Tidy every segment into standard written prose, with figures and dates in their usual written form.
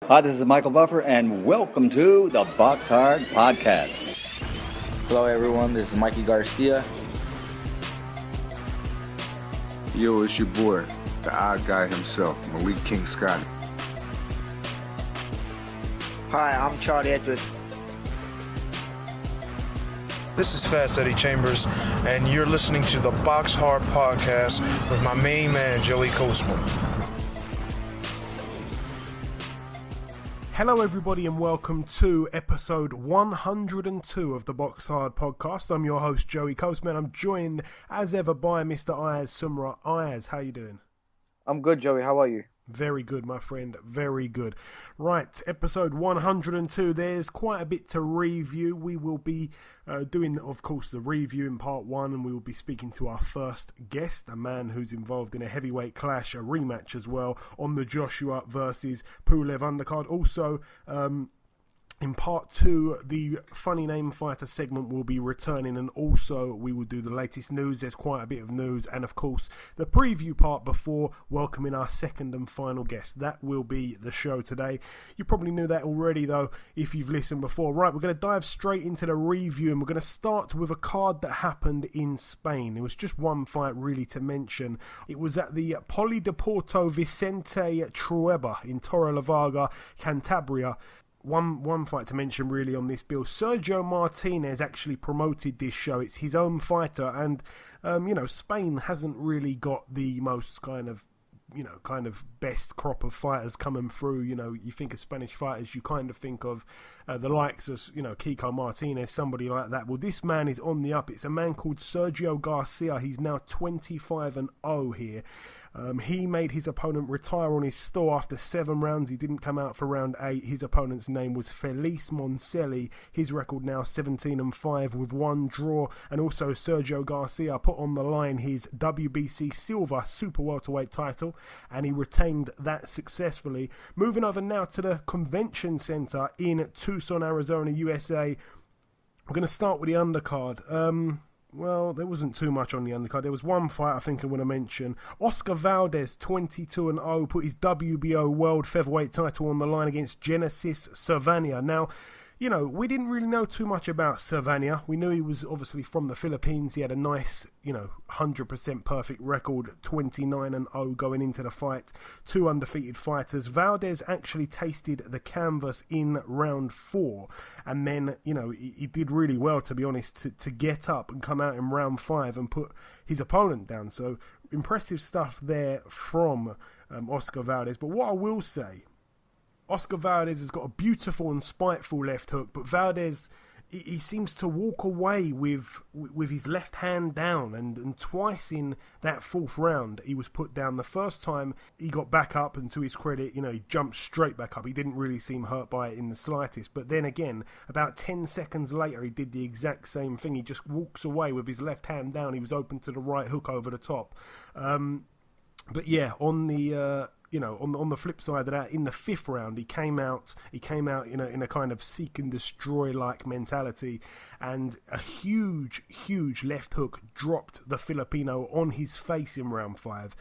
Hi, this is Michael Buffer, and welcome to the BoxHard Podcast. Hello, everyone. This is Mikey Garcia. Yo, it's your boy, the odd guy himself, Malik King Scotty. Hi, I'm Charlie Edwards. This is Fast Eddie Chambers, and you're listening to the BoxHard Podcast with my main man, Joey Coastman. Hello everybody and welcome to episode 102 of the BoxHard Podcast. I'm your host Joey Coastman. I'm joined as ever by Mr. Ayaz Sumra. Ayaz, how you doing? I'm good, Joey. How are you? Very good, my friend. Very good. Right, episode 102. There's quite a bit to review. We will be doing, of course, the review in part one, and we will be speaking to our first guest, a man who's involved in a heavyweight clash, a rematch as well, on the Joshua versus Pulev undercard. Also, in part two, the funny name fighter segment will be returning, and also we will do the latest news. There's quite a bit of news, and of course the preview part before welcoming our second and final guest. That will be the show today. You probably knew that already though if you've listened before. Right, we're going to dive straight into the review, and we're going to start with a card that happened in Spain. It was just one fight really to mention. It was at the Polideportivo Vicente Trueba in Torrelavega, Cantabria. One fight to mention really on this bill. Sergio Martinez actually promoted this show. It's his own fighter, and Spain hasn't really got the most kind of best crop of fighters coming through. You think of Spanish fighters, you kind of think of the likes of Kiko Martinez, somebody like that. Well, this man is on the up. It's a man called Sergio Garcia. He's now 25-0 here. He made his opponent retire on his store after 7 rounds. He didn't come out for round 8. His opponent's name was Felice Moncelli. His record now 17-5 with 1 draw. And also Sergio Garcia put on the line his WBC Silver Super Welterweight title, and he retained that successfully. Moving over now to the Convention Center in Tucson, Arizona, USA. We're going to start with the undercard. Well, there wasn't too much on the undercard. There was one fight I think I want to mention. Oscar Valdez, 22-0, put his WBO World Featherweight title on the line against Genesis Servania. Now, we didn't really know too much about Servania. We knew he was obviously from the Philippines. He had a nice, 100% perfect record, 29-0 going into the fight. 2 undefeated fighters. Valdez actually tasted the canvas in round 4. And then, he did really well, to be honest, to get up and come out in round 5 and put his opponent down. So impressive stuff there from Oscar Valdez. But what I will say, Oscar Valdez has got a beautiful and spiteful left hook, but Valdez, he seems to walk away with his left hand down, and twice in that 4th round he was put down. The first time he got back up, and to his credit, he jumped straight back up. He didn't really seem hurt by it in the slightest, but then again, about 10 seconds later, he did the exact same thing. He just walks away with his left hand down. He was open to the right hook over the top. But yeah, on the on the flip side of that, in the 5th round, he came out in a kind of seek and destroy like mentality, and a huge left hook dropped the Filipino on his face in round 5.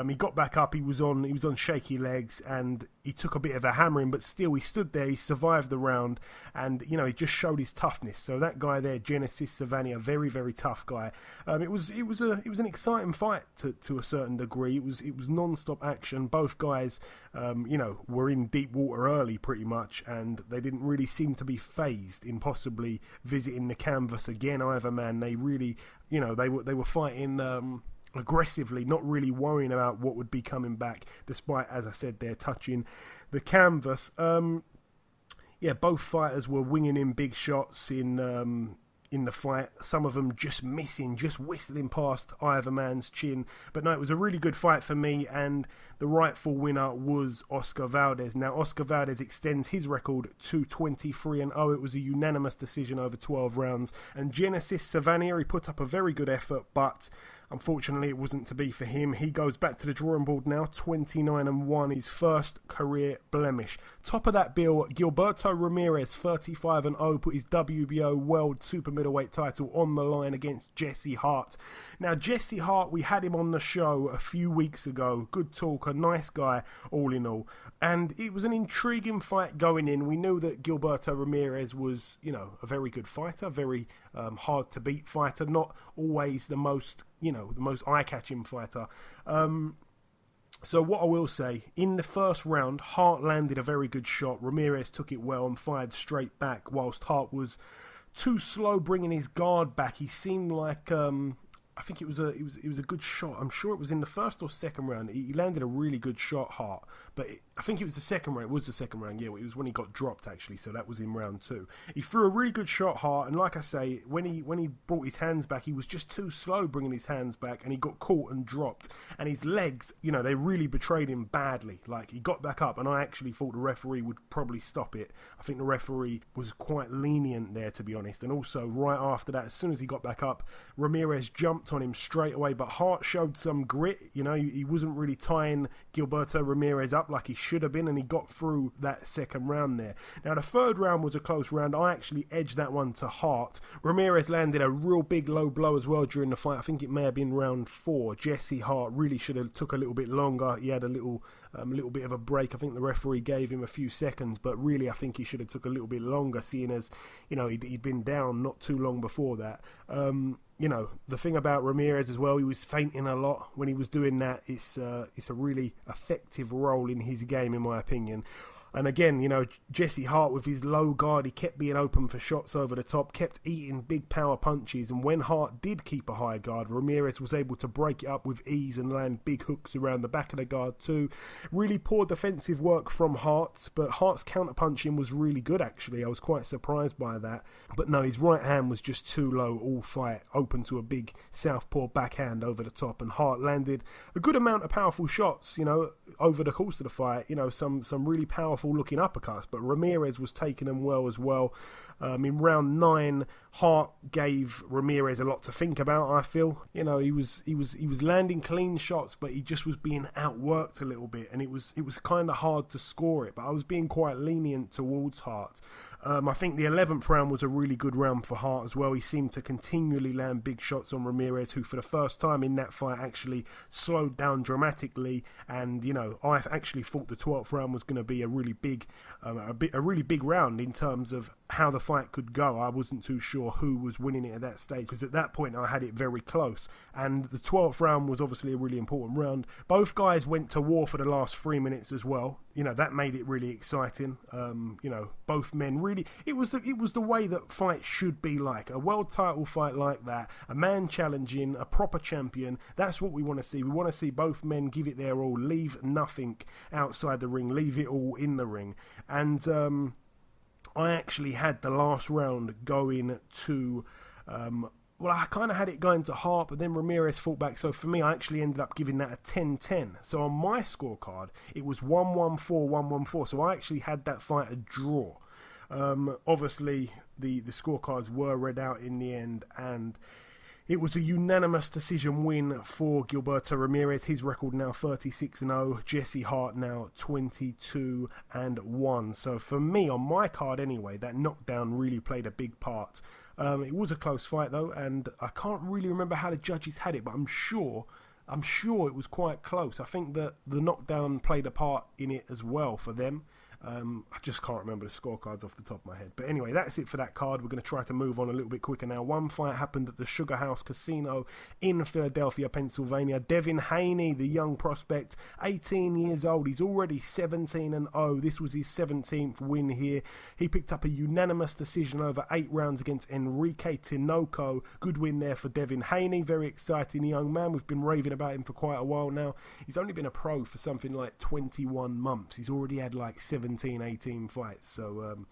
He got back up. He was on shaky legs, and he took a bit of a hammering, but still he stood there. He survived the round, and he just showed his toughness. So that guy there, Genesis Servania, very tough guy. It was an exciting fight to a certain degree. It was non-stop action. Both guys, were in deep water early pretty much, and they didn't really seem to be phased in possibly visiting the canvas again either, man. They really, they were fighting aggressively, not really worrying about what would be coming back, despite, as I said, they're touching the canvas. Both fighters were winging in big shots in the fight, some of them just missing, just whistling past either man's chin. But no, it was a really good fight for me, and the rightful winner was Oscar Valdez. Now, Oscar Valdez extends his record to 23-0. It was a unanimous decision over 12 rounds. And Genesis Servania, he put up a very good effort, but Unfortunately, it wasn't to be for him. He goes back to the drawing board now, 29-1, his first career blemish. Top of that bill, Gilberto Ramirez, 35-0, put his WBO World Super Middleweight title on the line against Jesse Hart. Now, Jesse Hart, we had him on the show a few weeks ago. Good talker, nice guy, all in all. And it was an intriguing fight going in. We knew that Gilberto Ramirez was, a very good fighter, very hard to beat fighter, not always the most eye-catching fighter. So what I will say, in the first round, Hart landed a very good shot. Ramirez took it well and fired straight back, whilst Hart was too slow bringing his guard back. He seemed like I think it was a good shot. I'm sure it was in the first or second round. He landed a really good shot, Hart. But I think it was the second round. It was the second round, yeah. It was when he got dropped, actually. So that was in round 2. He threw a really good shot, Hart. And like I say, when he brought his hands back, he was just too slow bringing his hands back. And he got caught and dropped. And his legs, they really betrayed him badly. Like, he got back up. And I actually thought the referee would probably stop it. I think the referee was quite lenient there, to be honest. And also, right after that, as soon as he got back up, Ramirez jumped on him straight away. But Hart showed some grit. He wasn't really tying Gilberto Ramirez up like he should have been, and he got through that second round there. Now, the third round was a close round. I actually edged that one to Hart. Ramirez landed a real big low blow as well during the fight. I think it may have been round 4. Jesse Hart really should have took a little bit longer. He had a little bit of a break. I think the referee gave him a few seconds, but really I think he should have took a little bit longer, seeing as he'd been down not too long before that. The thing about Ramirez as well, he was feinting a lot when he was doing that. It's a really effective role in his game, in my opinion. And again, Jesse Hart with his low guard, he kept being open for shots over the top, kept eating big power punches. And when Hart did keep a high guard, Ramirez was able to break it up with ease and land big hooks around the back of the guard too. Really poor defensive work from Hart, but Hart's counter-punching was really good, actually. I was quite surprised by that. But no, his right hand was just too low all fight, open to a big southpaw backhand over the top. And Hart landed a good amount of powerful shots, over the course of the fight. Some really powerful looking uppercuts, but Ramirez was taking them well as well. In round 9, Hart gave Ramirez a lot to think about, I feel. He was landing clean shots, but he just was being outworked a little bit, and it was kind of hard to score it, but I was being quite lenient towards Hart. I think the 11th round was a really good round for Hart as well. He seemed to continually land big shots on Ramirez, who for the first time in that fight actually slowed down dramatically. And I actually thought the 12th round was going to be a really big round in terms of how the fight could go. I wasn't too sure who was winning it at that stage, because at that point I had it very close. And the 12th round was obviously a really important round. Both guys went to war for the last 3 minutes as well. That made it really exciting. Both men really, it was the way that fights should be like. A world title fight like that, a man challenging a proper champion. That's what we want to see. We want to see both men give it their all, leave nothing outside the ring, leave it all in the ring. And I actually had the last round going to I kind of had it going to Hart, but then Ramirez fought back. So for me, I actually ended up giving that a 10-10. So on my scorecard, it was 1-1-4, 1-1-4. So I actually had that fight a draw. Obviously, the scorecards were read out in the end, and it was a unanimous decision win for Gilberto Ramirez. His record now 36-0. Jesse Hart now 22-1. So for me, on my card anyway, that knockdown really played a big part. It was a close fight though, and I can't really remember how the judges had it, but I'm sure it was quite close. I think that the knockdown played a part in it as well for them. I just can't remember the scorecards off the top of my head. But anyway, that's it for that card. We're going to try to move on a little bit quicker now. One fight happened at the Sugar House Casino in Philadelphia, Pennsylvania. Devin Haney, the young prospect, 18 years old. He's already 17-0. This was his 17th win here. He picked up a unanimous decision over 8 rounds against Enrique Tinoco. Good win there for Devin Haney. Very exciting young man. We've been raving about him for quite a while now. He's only been a pro for something like 21 months. He's already had like 18 fights. So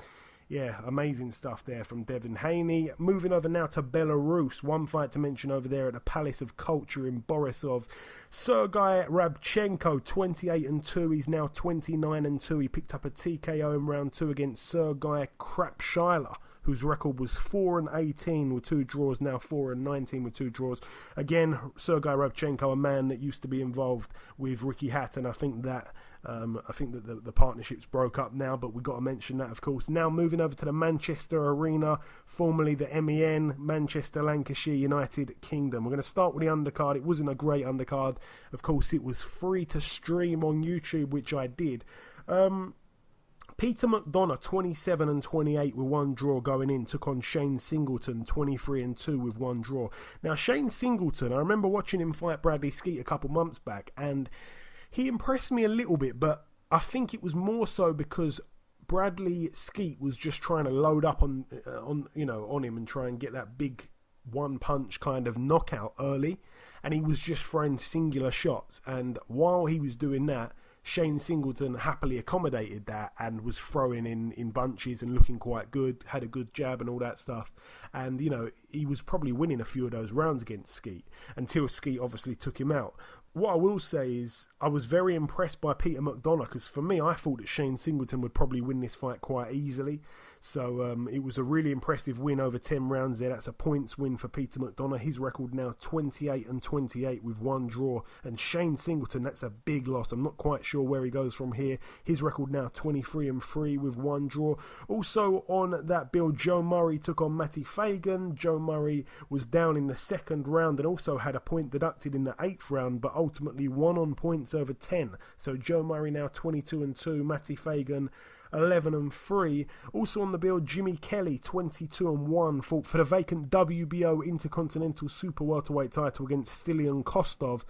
amazing stuff there from Devin Haney. Moving over now to Belarus. One fight to mention over there at the Palace of Culture in Borisov. Sergei Rabchenko, 28-2. He's now 29-2. He picked up a TKO in round 2 against Sergei Krapshyla, whose record was 4-18 with 2 draws, now 4-19 with 2 draws. Again, Sergei Rabchenko, a man that used to be involved with Ricky Hatton. I think that the partnerships broke up now, but we've got to mention that, of course. Now moving over to the Manchester Arena, formerly the MEN, Manchester Lancashire United Kingdom. We're going to start with the undercard. It wasn't a great undercard. Of course, it was free to stream on YouTube, which I did. Peter McDonough, 27-28 with 1 draw going in, took on Shane Singleton, 23-2 with 1 draw. Now, Shane Singleton, I remember watching him fight Bradley Skeet a couple months back, and he impressed me a little bit, but I think it was more so because Bradley Skeet was just trying to load up on him and try and get that big one-punch kind of knockout early, and he was just throwing singular shots. And while he was doing that, Shane Singleton happily accommodated that and was throwing in bunches and looking quite good, had a good jab and all that stuff. And, he was probably winning a few of those rounds against Skeet until Skeet obviously took him out. What I will say is I was very impressed by Peter McDonough, because for me, I thought that Shane Singleton would probably win this fight quite easily. So it was a really impressive win over 10 rounds there. That's a points win for Peter McDonough. His record now 28-28 with 1 draw. And Shane Singleton, that's a big loss. I'm not quite sure where he goes from here. His record now 23-3 with 1 draw. Also on that bill, Joe Murray took on Matty Fagan. Joe Murray was down in the 2nd round and also had a point deducted in the 8th round, but ultimately won on points over 10. So Joe Murray now 22-2, Matty Fagan 11-3. Also on the bill, Jimmy Kelly 22-1, fought for the vacant WBO Intercontinental Super Welterweight title against Stilian Kostov.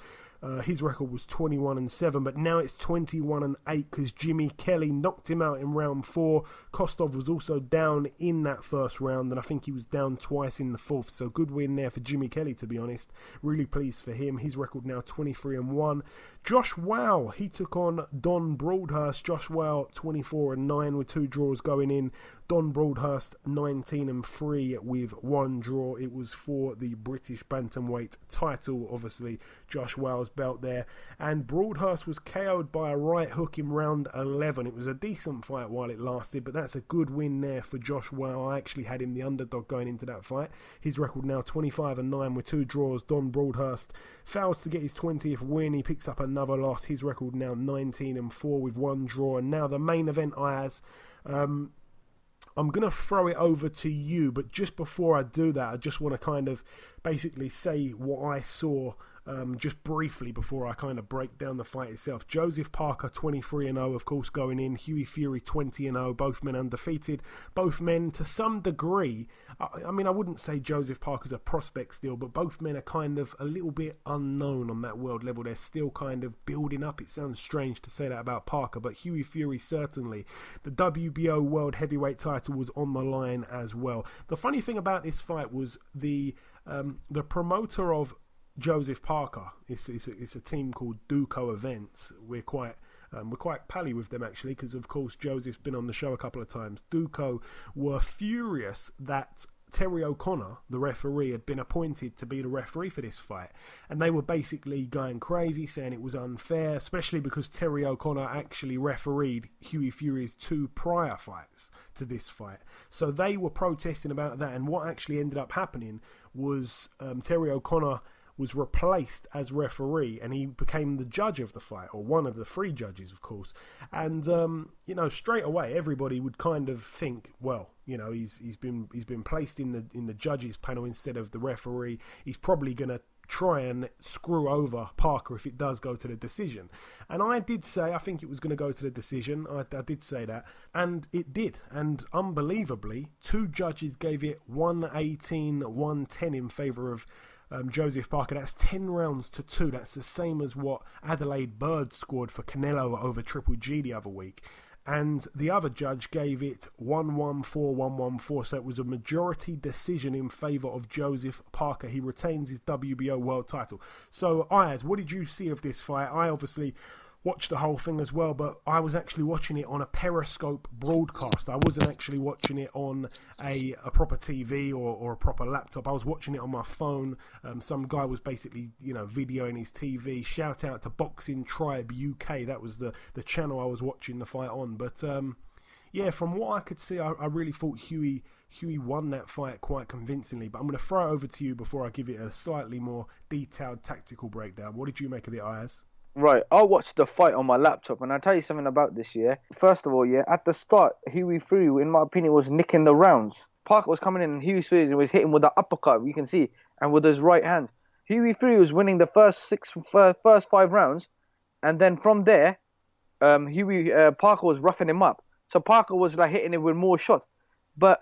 His record was 21-7, but now it's 21-8 because Jimmy Kelly knocked him out in round 4. Kostov was also down in that first round, and I think he was down twice in the 4th. So good win there for Jimmy Kelly, to be honest. Really pleased for him. His record now 23-1. Josh Wow, he took on Don Broadhurst. Josh Wow 24-9 with 2 draws going in. Don Broadhurst 19-3 with 1 draw. It was for the British Bantamweight title, obviously Josh Wow's belt there. And Broadhurst was KO'd by a right hook in round 11. It was a decent fight while it lasted, but that's a good win there for Josh Wow. I actually had him the underdog going into that fight. His record now 25-9 with 2 draws. Don Broadhurst fails to get his 20th win. He picks up another loss. His record now 19-4 with 1 draw. And now the main event, Ayaz. I'm going to throw it over to you, but just before I do that, I just want to kind of basically say what I saw just briefly before I kind of break down the fight itself. Joseph Parker 23-0, of course, going in. Hughie Fury 20-0, both men undefeated. Both men, to some degree, I mean, I wouldn't say Joseph Parker's a prospect still, but both men are kind of a little bit unknown on that world level. They're still kind of building up. It sounds strange to say that about Parker, but Hughie Fury certainly. The WBO World Heavyweight title was on the line as well. The funny thing about this fight was the promoter of Joseph Parker. It's a team called Duco Events. We're quite pally with them actually, because of course Joseph's been on the show a couple of times. Duco were furious that Terry O'Connor, the referee, had been appointed to be the referee for this fight, and they were basically going crazy, saying it was unfair, especially because Terry O'Connor actually refereed Hughie Fury's 2 prior fights to this fight. So they were protesting about that, and what actually ended up happening was Terry O'Connor was replaced as referee, and he became the judge of the fight, or one of the 3 judges, of course. And straight away everybody would kind of think, well, he's been placed in the judges panel instead of the referee. He's probably going to try and screw over Parker if it does go to the decision. And I did say I think it was going to go to the decision. I did say that, and it did. And unbelievably, 2 judges gave it 118-110 in favour of Joseph Parker. That's 10 rounds to 2. That's the same as what Adelaide Bird scored for Canelo over Triple G the other week. And the other judge gave it 114-114. So it was a majority decision in favour of Joseph Parker. He retains his WBO world title. So, Ayaz, what did you see of this fight? I obviously watched the whole thing as well, but I was actually watching it on a Periscope broadcast. I wasn't actually watching it on a proper TV or a proper laptop. I was watching it on my phone. Some guy was basically, videoing his TV. Shout out to Boxing Tribe UK. That was the channel I was watching the fight on. But Yeah, from what I could see, I really thought Hughie won that fight quite convincingly. But I'm going to throw it over to you before I give it a slightly more detailed tactical breakdown. What did you make of it, Ayaz? Right, I watched the fight on my laptop, and I'll tell you something about this, yeah? First of all, yeah, at the start, Hughie Fury, in my opinion, was nicking the rounds. Parker was coming in, and Hughie Fury was hitting with the uppercut, you can see, and with his right hand. Hughie Fury was winning the first 5 rounds, and then from there, Parker was roughing him up. So Parker was like hitting him with more shots. But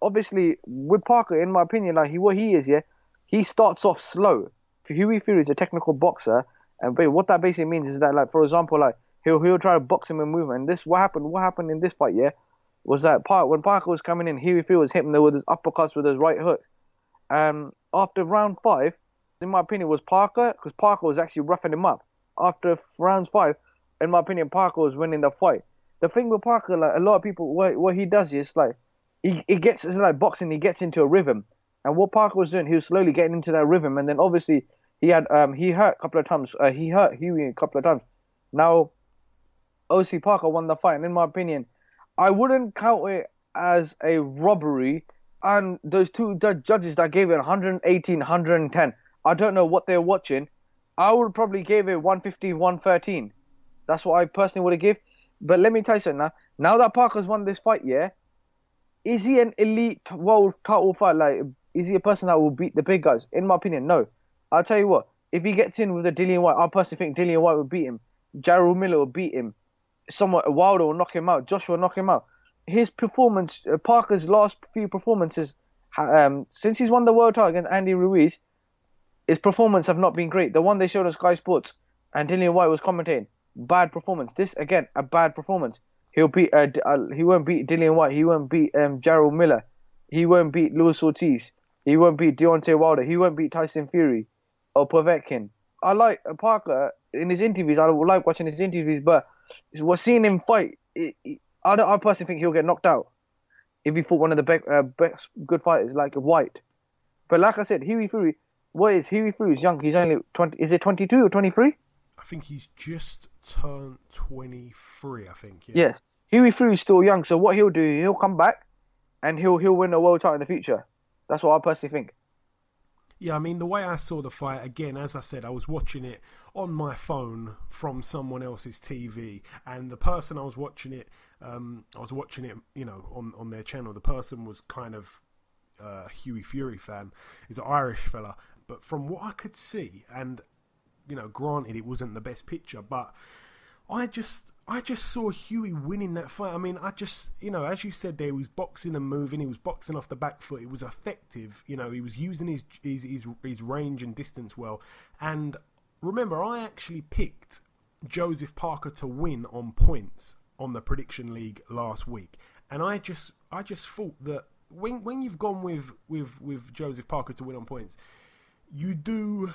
obviously, with Parker, in my opinion, like what he is, yeah, he starts off slow. Hughie Fury is a technical boxer. And what that basically means is that, like, for example, like he'll try to box him in movement. And this what happened in this fight, yeah, was that when Parker was coming in, Hughie Fury was hitting him with his uppercuts with his right hook. After round 5, in my opinion, was Parker, because Parker was actually roughing him up. After round 5, in my opinion, Parker was winning the fight. The thing with Parker, like a lot of people, what he does is like he gets, it's like boxing. He gets into a rhythm, and what Parker was doing, he was slowly getting into that rhythm, and then obviously. He hurt a couple of times. He hurt Hughie a couple of times. Now, obviously Parker won the fight, and in my opinion, I wouldn't count it as a robbery. And those two judges that gave it 118, 110, I don't know what they're watching. I would probably give it 150, 113. That's what I personally would have given. But let me tell you something now. Now that Parker's won this fight, yeah, is he an elite world title fight? Like, is he a person that will beat the big guys? In my opinion, no. I'll tell you what, if he gets in with a Dillian Whyte, I personally think Dillian Whyte will beat him. Jarrell Miller will beat him. Wilder will knock him out. Joshua will knock him out. His performance, Parker's last few performances, since he's won the world title against Andy Ruiz, his performance have not been great. The one they showed on Sky Sports, and Dillian Whyte was commentating, bad performance. This, again, a bad performance. He won't beat Dillian Whyte. He won't beat Jarrell Miller. He won't beat Luis Ortiz. He won't beat Deontay Wilder. He won't beat Tyson Fury. Or Povetkin. I like Parker in his interviews. I like watching his interviews, but we're seeing him fight. I personally think he'll get knocked out if he fought one of the best good fighters like White. But like I said, Hughie Fury is young. He's only 20. Is it 22 or 23? I think he's just turned 23. I think. Yeah. Yes, Hughie Fury's still young. So what he'll do, he'll come back, and he'll win a world title in the future. That's what I personally think. Yeah, I mean, the way I saw the fight, again, as I said, I was watching it on my phone from someone else's TV, and the person I was watching it, you know, on their channel. The person was kind of a Hughie Fury fan. He's an Irish fella, but from what I could see, and, you know, granted, it wasn't the best picture, but I just saw Hughie winning that fight. I mean, you know, as you said there, he was boxing and moving. He was boxing off the back foot. It was effective. You know, he was using his range and distance well. And remember, I actually picked Joseph Parker to win on points on the Prediction League last week. And I just thought that when you've gone with Joseph Parker to win on points, you do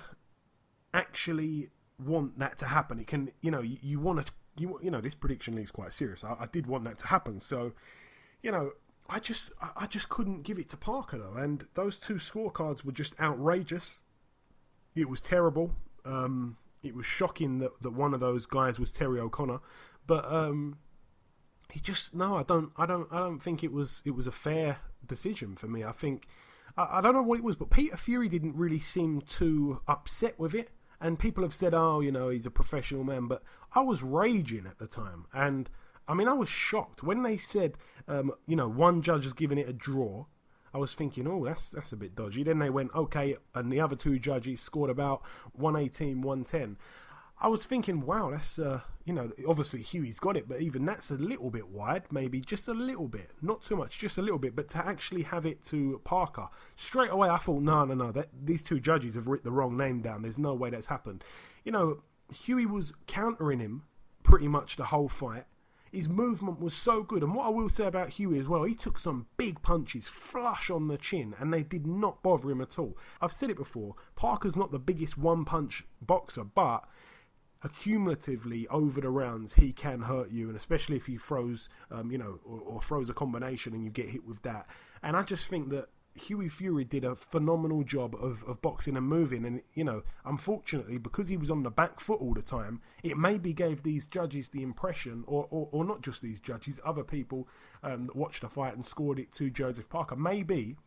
actually want that to happen. It can, you know, you want to. You know, this Prediction League is quite serious. I did want that to happen. So, you know, I just couldn't give it to Parker, though. And those two scorecards were just outrageous. It was terrible. It was shocking that one of those guys was Terry O'Connor. But he just, no, I don't think it was a fair decision for me. I think, I don't know what it was, but Peter Fury didn't really seem too upset with it. And people have said, oh, you know, he's a professional man. But I was raging at the time. And, I mean, I was shocked. When they said, you know, one judge has given it a draw, I was thinking, oh, that's a bit dodgy. Then they went, okay, and the other two judges scored about 118, 110. I was thinking, wow, that's, you know, obviously Hughie's got it, but even that's a little bit wide, maybe just a little bit. Not too much, just a little bit. But to actually have it to Parker, straight away I thought, no, these two judges have written the wrong name down. There's no way that's happened. You know, Hughie was countering him pretty much the whole fight. His movement was so good. And what I will say about Hughie as well, he took some big punches flush on the chin, and they did not bother him at all. I've said it before, Parker's not the biggest one-punch boxer, but accumulatively over the rounds he can hurt you, and especially if he throws you know, or throws a combination and you get hit with that. And I just think that Hughie Fury did a phenomenal job of boxing and moving, and unfortunately, because he was on the back foot all the time, it maybe gave these judges the impression, or not just these judges, other people that watched the fight and scored it to Joseph Parker, maybe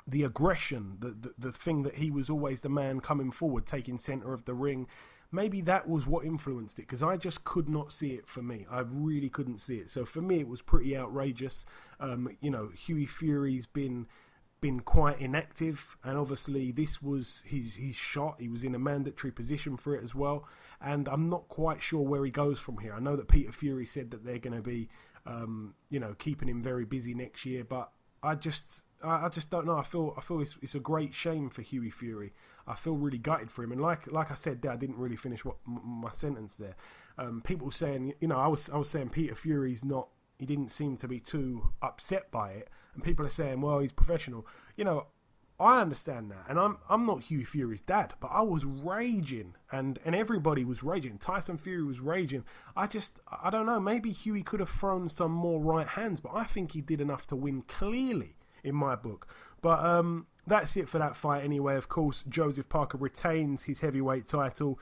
the aggression, the thing that he was always the man coming forward, taking centre of the ring, maybe that was what influenced it, because I just could not see it for me. I really couldn't see it. So for me, it was pretty outrageous. Hughie Fury's been quite inactive, and obviously this was his shot. He was in a mandatory position for it as well, and I'm not quite sure where he goes from here. I know that Peter Fury said that they're going to be keeping him very busy next year, but I just don't know. I feel it's a great shame for Hughie Fury. I feel really gutted for him, and like I said there, I didn't really finish my sentence there. People saying, I was saying Peter Fury's not. He didn't seem to be too upset by it, and people are saying, well, he's professional. I understand that, and I'm not Hughie Fury's dad, but I was raging, and everybody was raging. Tyson Fury was raging. I don't know. Maybe Hughie could have thrown some more right hands, but I think he did enough to win clearly in my book. But that's it for that fight anyway. Of course, Joseph Parker retains his heavyweight title.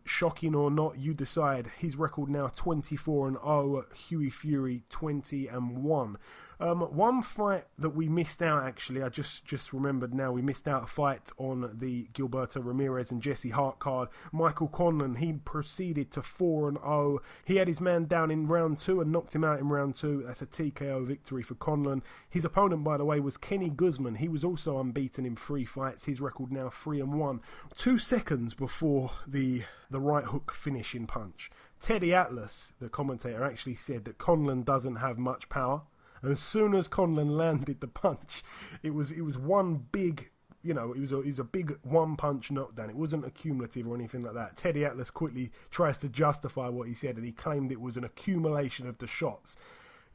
Shocking or not, you decide. His record now 24-0. Hughie Fury 20-1. One fight that we missed out, actually, I just remembered now, we missed out a fight on the Gilberto Ramirez and Jesse Hart card. Michael Conlan, he proceeded to 4-0. He had his man down in round 2 and knocked him out in round 2. That's a TKO victory for Conlan. His opponent, by the way, was Kenny Guzman. He was also unbeaten in 3 fights. His record now 3-1. 2 seconds before the right hook finishing punch, Teddy Atlas, the commentator, actually said that Conlan doesn't have much power. And as soon as Conlan landed the punch, it was one big, it was a big one punch knockdown. It wasn't accumulative or anything like that. Teddy Atlas quickly tries to justify what he said, and he claimed it was an accumulation of the shots.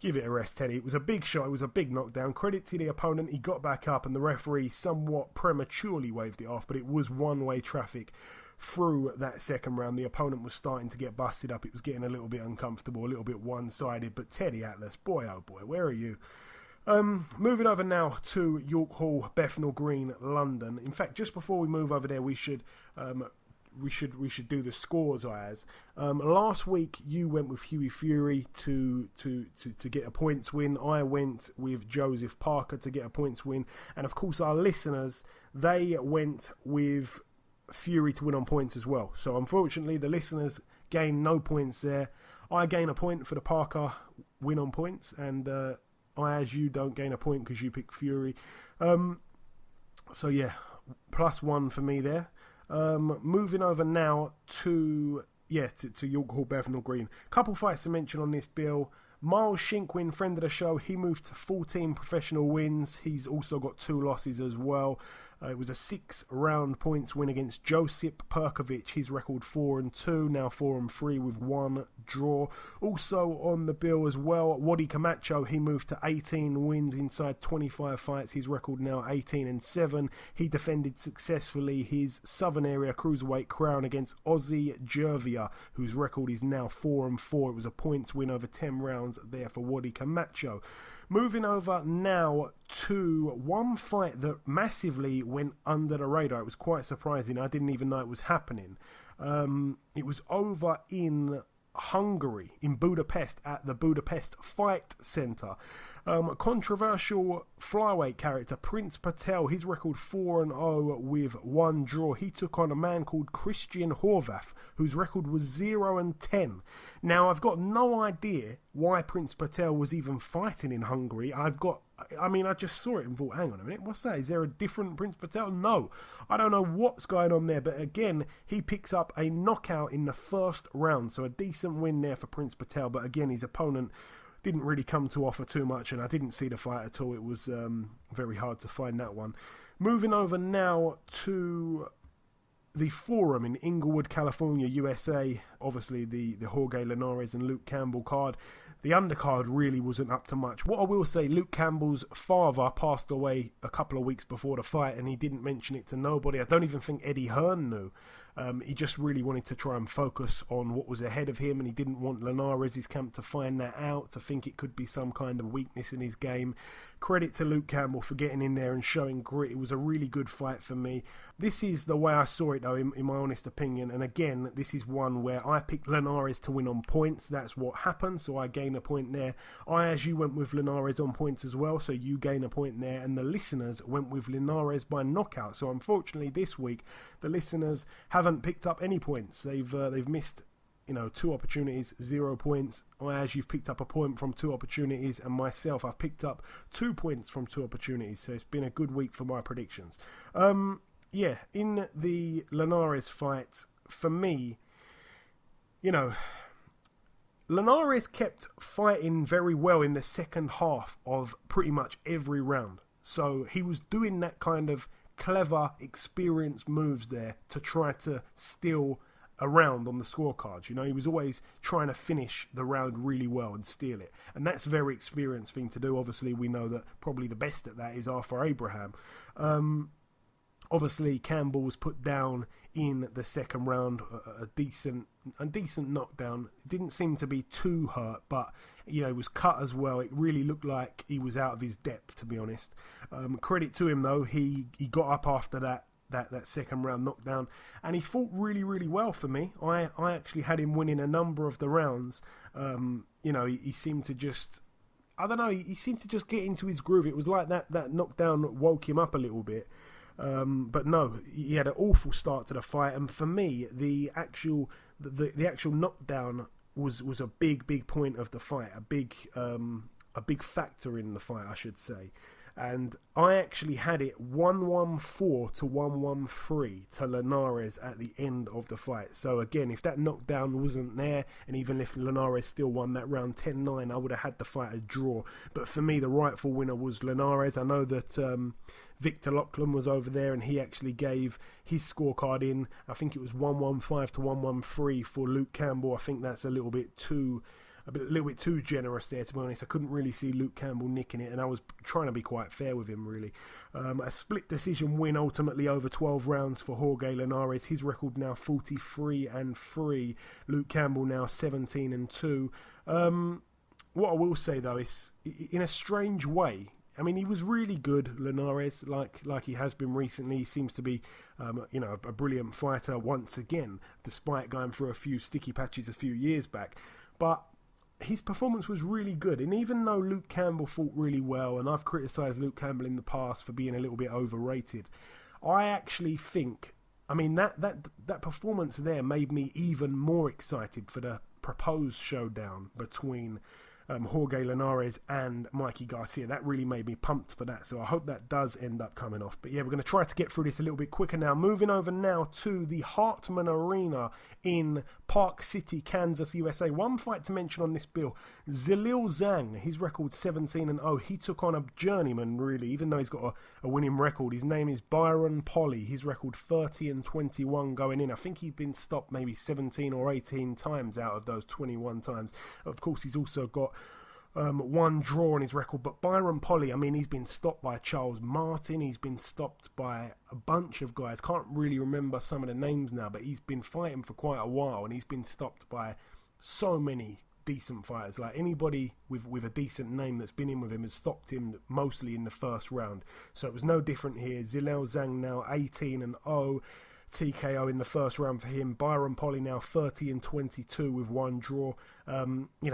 Give it a rest, Teddy. It was a big shot. It was a big knockdown. Credit to the opponent. He got back up, and the referee somewhat prematurely waved it off, but it was one-way traffic through that second round. The opponent was starting to get busted up. It was getting a little bit uncomfortable, a little bit one-sided. But Teddy Atlas, boy oh boy, where are you? Moving over now to York Hall, Bethnal Green, London. In fact, just before we move over there, we should do the scores, Ayaz. Last week you went with Hughie Fury to get a points win. I went with Joseph Parker to get a points win, and of course our listeners, they went with Fury to win on points as well. So unfortunately the listeners gain no points there. I gain a point for the Parker win on points, and Ayaz, you don't gain a point because you picked Fury. So yeah, +1 for me there. Moving over now to York Hall, Bethnal Green. Couple fights to mention on this bill. Miles Shinkwin, friend of the show, he moved to 14 professional wins. He's also got 2 losses as well. It was a 6-round points win against Josip Perkovic. His record 4-2, now 4-3 with 1 draw. Also on the bill as well, Wadi Camacho, he moved to 18 wins inside 25 fights. His record now 18-7. He defended successfully his Southern Area Cruiserweight crown against Ozzy Jervia, whose record is now 4-4. It was a points win over 10 rounds there for Wadi Camacho. Moving over now to one fight that massively went under the radar. It was quite surprising. I didn't even know it was happening. It was over in Hungary, in Budapest, at the Budapest Fight Centre. Controversial flyweight character Prince Patel, his record 4-0 with 1 draw. He took on a man called Christian Horvath, whose record was 0-10. Now, I've got no idea why Prince Patel was even fighting in Hungary. I just saw it and thought, hang on a minute, what's that? Is there a different Prince Patel? No, I don't know what's going on there, but again, he picks up a knockout in the first round, so a decent win there for Prince Patel, but again, his opponent didn't really come to offer too much, and I didn't see the fight at all. It was very hard to find that one. Moving over now to the Forum in Inglewood, California, USA. Obviously, the Jorge Linares and Luke Campbell card. The undercard really wasn't up to much. What I will say, Luke Campbell's father passed away a couple of weeks before the fight, and he didn't mention it to nobody. I don't even think Eddie Hearn knew. He just really wanted to try and focus on what was ahead of him, and he didn't want Linares' camp to find that out, to think it could be some kind of weakness in his game. Credit to Luke Campbell for getting in there and showing grit. It was a really good fight for me. This is the way I saw it, though, in my honest opinion. And again, this is one where I picked Linares to win on points. That's what happened, so I gain a point there. As you went with Linares on points as well, so you gain a point there. And the listeners went with Linares by knockout. So unfortunately, this week, the listeners haven't picked up any points. They've missed 2 opportunities, 0 points. As you've picked up a point from 2 opportunities, and myself, I've picked up 2 points from 2 opportunities. So it's been a good week for my predictions. In the Linares fight, for me, Linares kept fighting very well in the second half of pretty much every round. So he was doing that kind of clever, experienced moves there to try to steal a round on the scorecards. He was always trying to finish the round really well and steal it. And that's a very experienced thing to do. Obviously, we know that probably the best at that is Arthur Abraham. Obviously, Campbell was put down in the second round, a decent knockdown. It didn't seem to be too hurt, but he was cut as well. It really looked like he was out of his depth, to be honest. Credit to him though, he got up after that second round knockdown, and he fought really, really well for me. I actually had him winning a number of the rounds. He seemed to just, I don't know, he seemed to just get into his groove. It was like that knockdown woke him up a little bit. But no, he had an awful start to the fight, and for me, the actual knockdown was a big point of the fight, a big factor in the fight, I should say. And I actually had it 1-1-4 to 1-1-3 to Linares at the end of the fight. So again, if that knockdown wasn't there, and even if Linares still won that round 10-9, I would have had the fight a draw. But for me, the rightful winner was Linares. I know that Victor Lachlan was over there, and he actually gave his scorecard in. I think it was 1-1-5 to 1-1-3 for Luke Campbell. I think that's a little bit too generous there, to be honest. I couldn't really see Luke Campbell nicking it, and I was trying to be quite fair with him, really. A split decision win ultimately over 12 rounds for Jorge Linares. His record now 43-3. Luke Campbell now 17-2. What I will say though is, in a strange way, I mean, he was really good, Linares, like he has been recently. He seems to be, a brilliant fighter once again, despite going through a few sticky patches a few years back. But his performance was really good, and even though Luke Campbell fought really well, and I've criticised Luke Campbell in the past for being a little bit overrated, I actually think, I mean, that performance there made me even more excited for the proposed showdown between Jorge Linares and Mikey Garcia. That really made me pumped for that, so I hope that does end up coming off. But yeah, we're going to try to get through this a little bit quicker now. Moving over now to the Hartman Arena in Park City, Kansas, USA. One fight to mention on this bill, Zalil Zhang, his record 17-0. He took on a journeyman, really, even though he's got a winning record. His name is Byron Polly. His record 30-21 going in. I think he'd been stopped maybe 17 or 18 times out of those 21 times. Of course, he's also got one draw on his record, but Byron Polly, I mean, he's been stopped by Charles Martin, he's been stopped by a bunch of guys, can't really remember some of the names now, but he's been fighting for quite a while, and he's been stopped by so many decent fighters. Like, anybody with a decent name that's been in with him has stopped him mostly in the first round, so it was no different here. Zalil Zhang now 18-0, TKO in the first round for him. Byron Polly now 30-22 with one draw.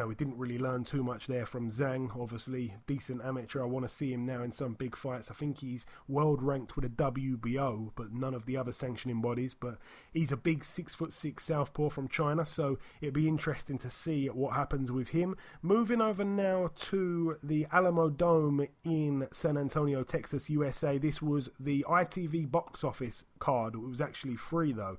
We didn't really learn too much there from Zhang. Obviously, decent amateur. I want to see him now in some big fights. I think he's world ranked with a WBO, but none of the other sanctioning bodies. But he's a big 6'6" southpaw from China, so it'd be interesting to see what happens with him. Moving over now to the Alamo Dome in San Antonio, Texas, USA. This was the ITV box office card. It was actually free though.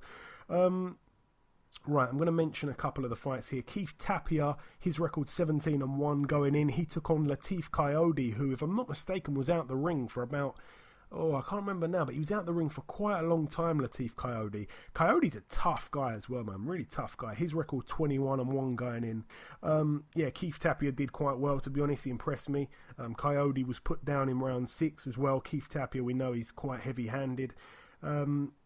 Right, I'm going to mention a couple of the fights here. Keith Tapia, his record 17-1 going in. He took on Latif Coyote, who, if I'm not mistaken, was out the ring for about, I can't remember now, but he was out the ring for quite a long time, Latif Coyote. Coyote's a tough guy as well, man, really tough guy. His record 21-1 going in. Keith Tapia did quite well, to be honest. He impressed me. Coyote was put down in round 6 as well. Keith Tapia, we know he's quite heavy-handed.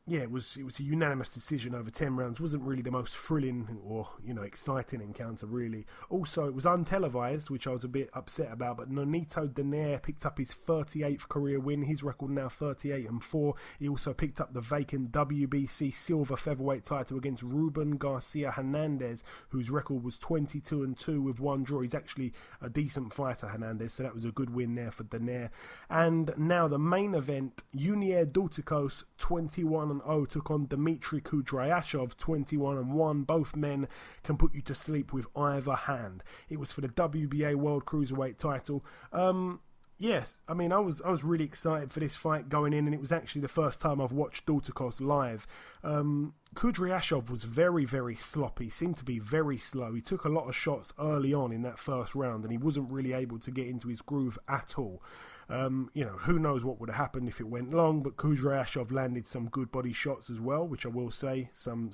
yeah, it was a unanimous decision over 10 rounds. Wasn't really the most thrilling or, exciting encounter, really. Also, it was untelevised, which I was a bit upset about, but Nonito Donaire picked up his 38th career win. His record now 38-4. He also picked up the vacant WBC silver featherweight title against Ruben Garcia Hernandez, whose record was 22-2 with one draw. He's actually a decent fighter, Hernandez, so that was a good win there for Donaire. And now the main event, Junior Dulticos, 21-0, took on Dmitry Kudryashov, 21-1. Both men can put you to sleep with either hand. It was for the WBA World Cruiserweight title. Yes, I mean, I was really excited for this fight going in, and it was actually the first time I've watched Dulticos live. Kudryashov was very, very sloppy, seemed to be very slow. He took a lot of shots early on in that first round, and he wasn't really able to get into his groove at all. Who knows what would have happened if it went long, but Kudryashov landed some good body shots as well, which I will say, some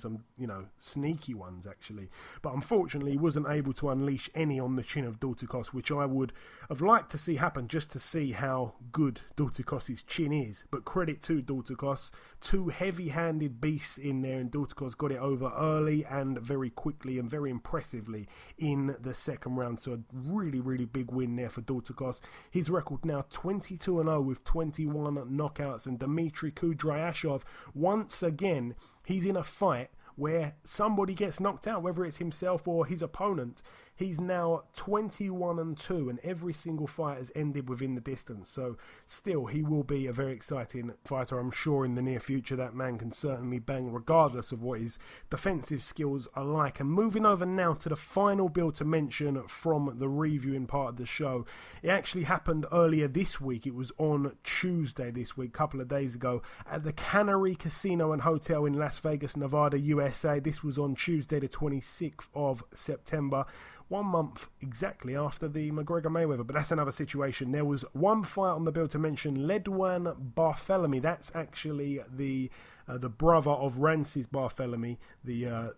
sneaky ones actually. But unfortunately, he wasn't able to unleash any on the chin of Dulticos, which I would have liked to see happen just to see how good Dulticos' chin is. But credit to Dulticos, two heavy-handed beasts in there, and Dulticos got it over early and very quickly and very impressively in the second round. So a really, really big win there for Dulticos. His record now 22-0 with 21 knockouts, and Dmitry Kudryashov, once again, he's in a fight where somebody gets knocked out, whether it's himself or his opponent. He's now 21-2, and every single fight has ended within the distance. So still, he will be a very exciting fighter, I'm sure, in the near future. That man can certainly bang regardless of what his defensive skills are like. And moving over now to the final bill to mention from the reviewing part of the show. It actually happened earlier this week. It was on Tuesday this week, a couple of days ago, at the Cannery Casino and Hotel in Las Vegas, Nevada, USA. This was on Tuesday the 26th of September. 1 month exactly after the McGregor-Mayweather, but that's another situation. There was one fight on the bill to mention, Ledwan Barthélemy. That's actually the brother of Rances Barthélemy, the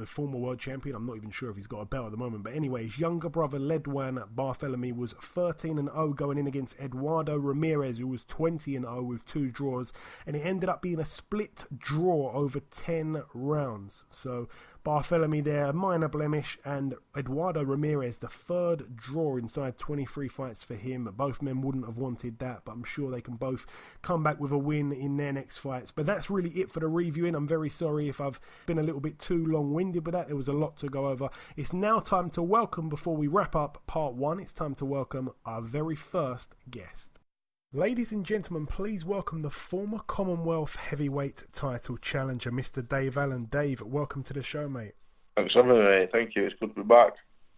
former world champion. I'm not even sure if he's got a belt at the moment, but anyway, his younger brother Ledwan Barthélemy was 13-0 going in against Eduardo Ramirez, who was 20-0 with 2 draws, and it ended up being a split draw over 10 rounds. So Barthélemy there, a minor blemish, and Eduardo Ramirez, the third draw inside 23 fights for him. Both men wouldn't have wanted that, but I'm sure they can both come back with a win in their next fights. But that's really it for the reviewing. I'm very sorry if I've been a little bit too long-winded with that. There was a lot to go over. It's now time to welcome, before we wrap up part 1, it's time to welcome our very first guest. Ladies and gentlemen, please welcome the former Commonwealth Heavyweight title challenger, Mr. Dave Allen. Dave, welcome to the show, mate. Thanks for having me, mate. Thank you. It's good to be back.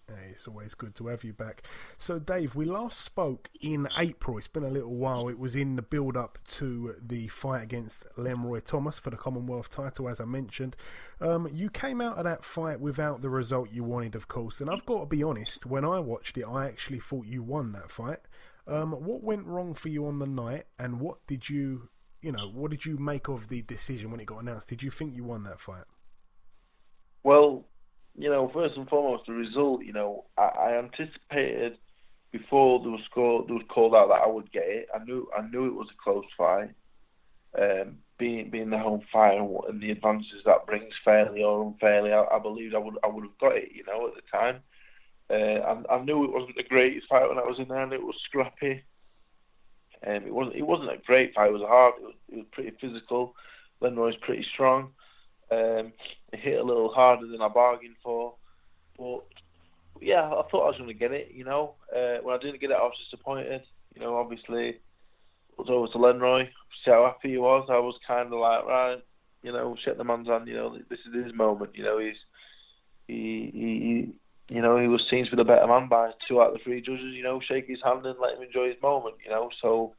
Hey, it's always good to have you back. So, Dave, we last spoke in April. It's been a little while. It was in the build-up to the fight against Lenroy Thomas for the Commonwealth title, as I mentioned. You came out of that fight without the result you wanted, of course. And I've got to be honest, when I watched it, I actually thought you won that fight. What went wrong for you on the night, and what did you make of the decision when it got announced? Did you think you won that fight? Well, first and foremost, the result, I anticipated before there was called out that I would get it. I knew it was a close fight. Being the home fight and the advantages that brings, fairly or unfairly, I believed I would have got it, at the time. I knew it wasn't the greatest fight when I was in there, and it was scrappy. It wasn't a great fight. It was hard. It was pretty physical. Lenroy's pretty strong. It hit a little harder than I bargained for, but yeah, I thought I was going to get it. When I didn't get it, I was disappointed. Obviously, it was over to Lenroy. See how happy he was. I was kind of like, right, shake the man's hand. This is his moment. He was seen to be the better man by 2 out of the 3 judges, shake his hand and let him enjoy his moment, So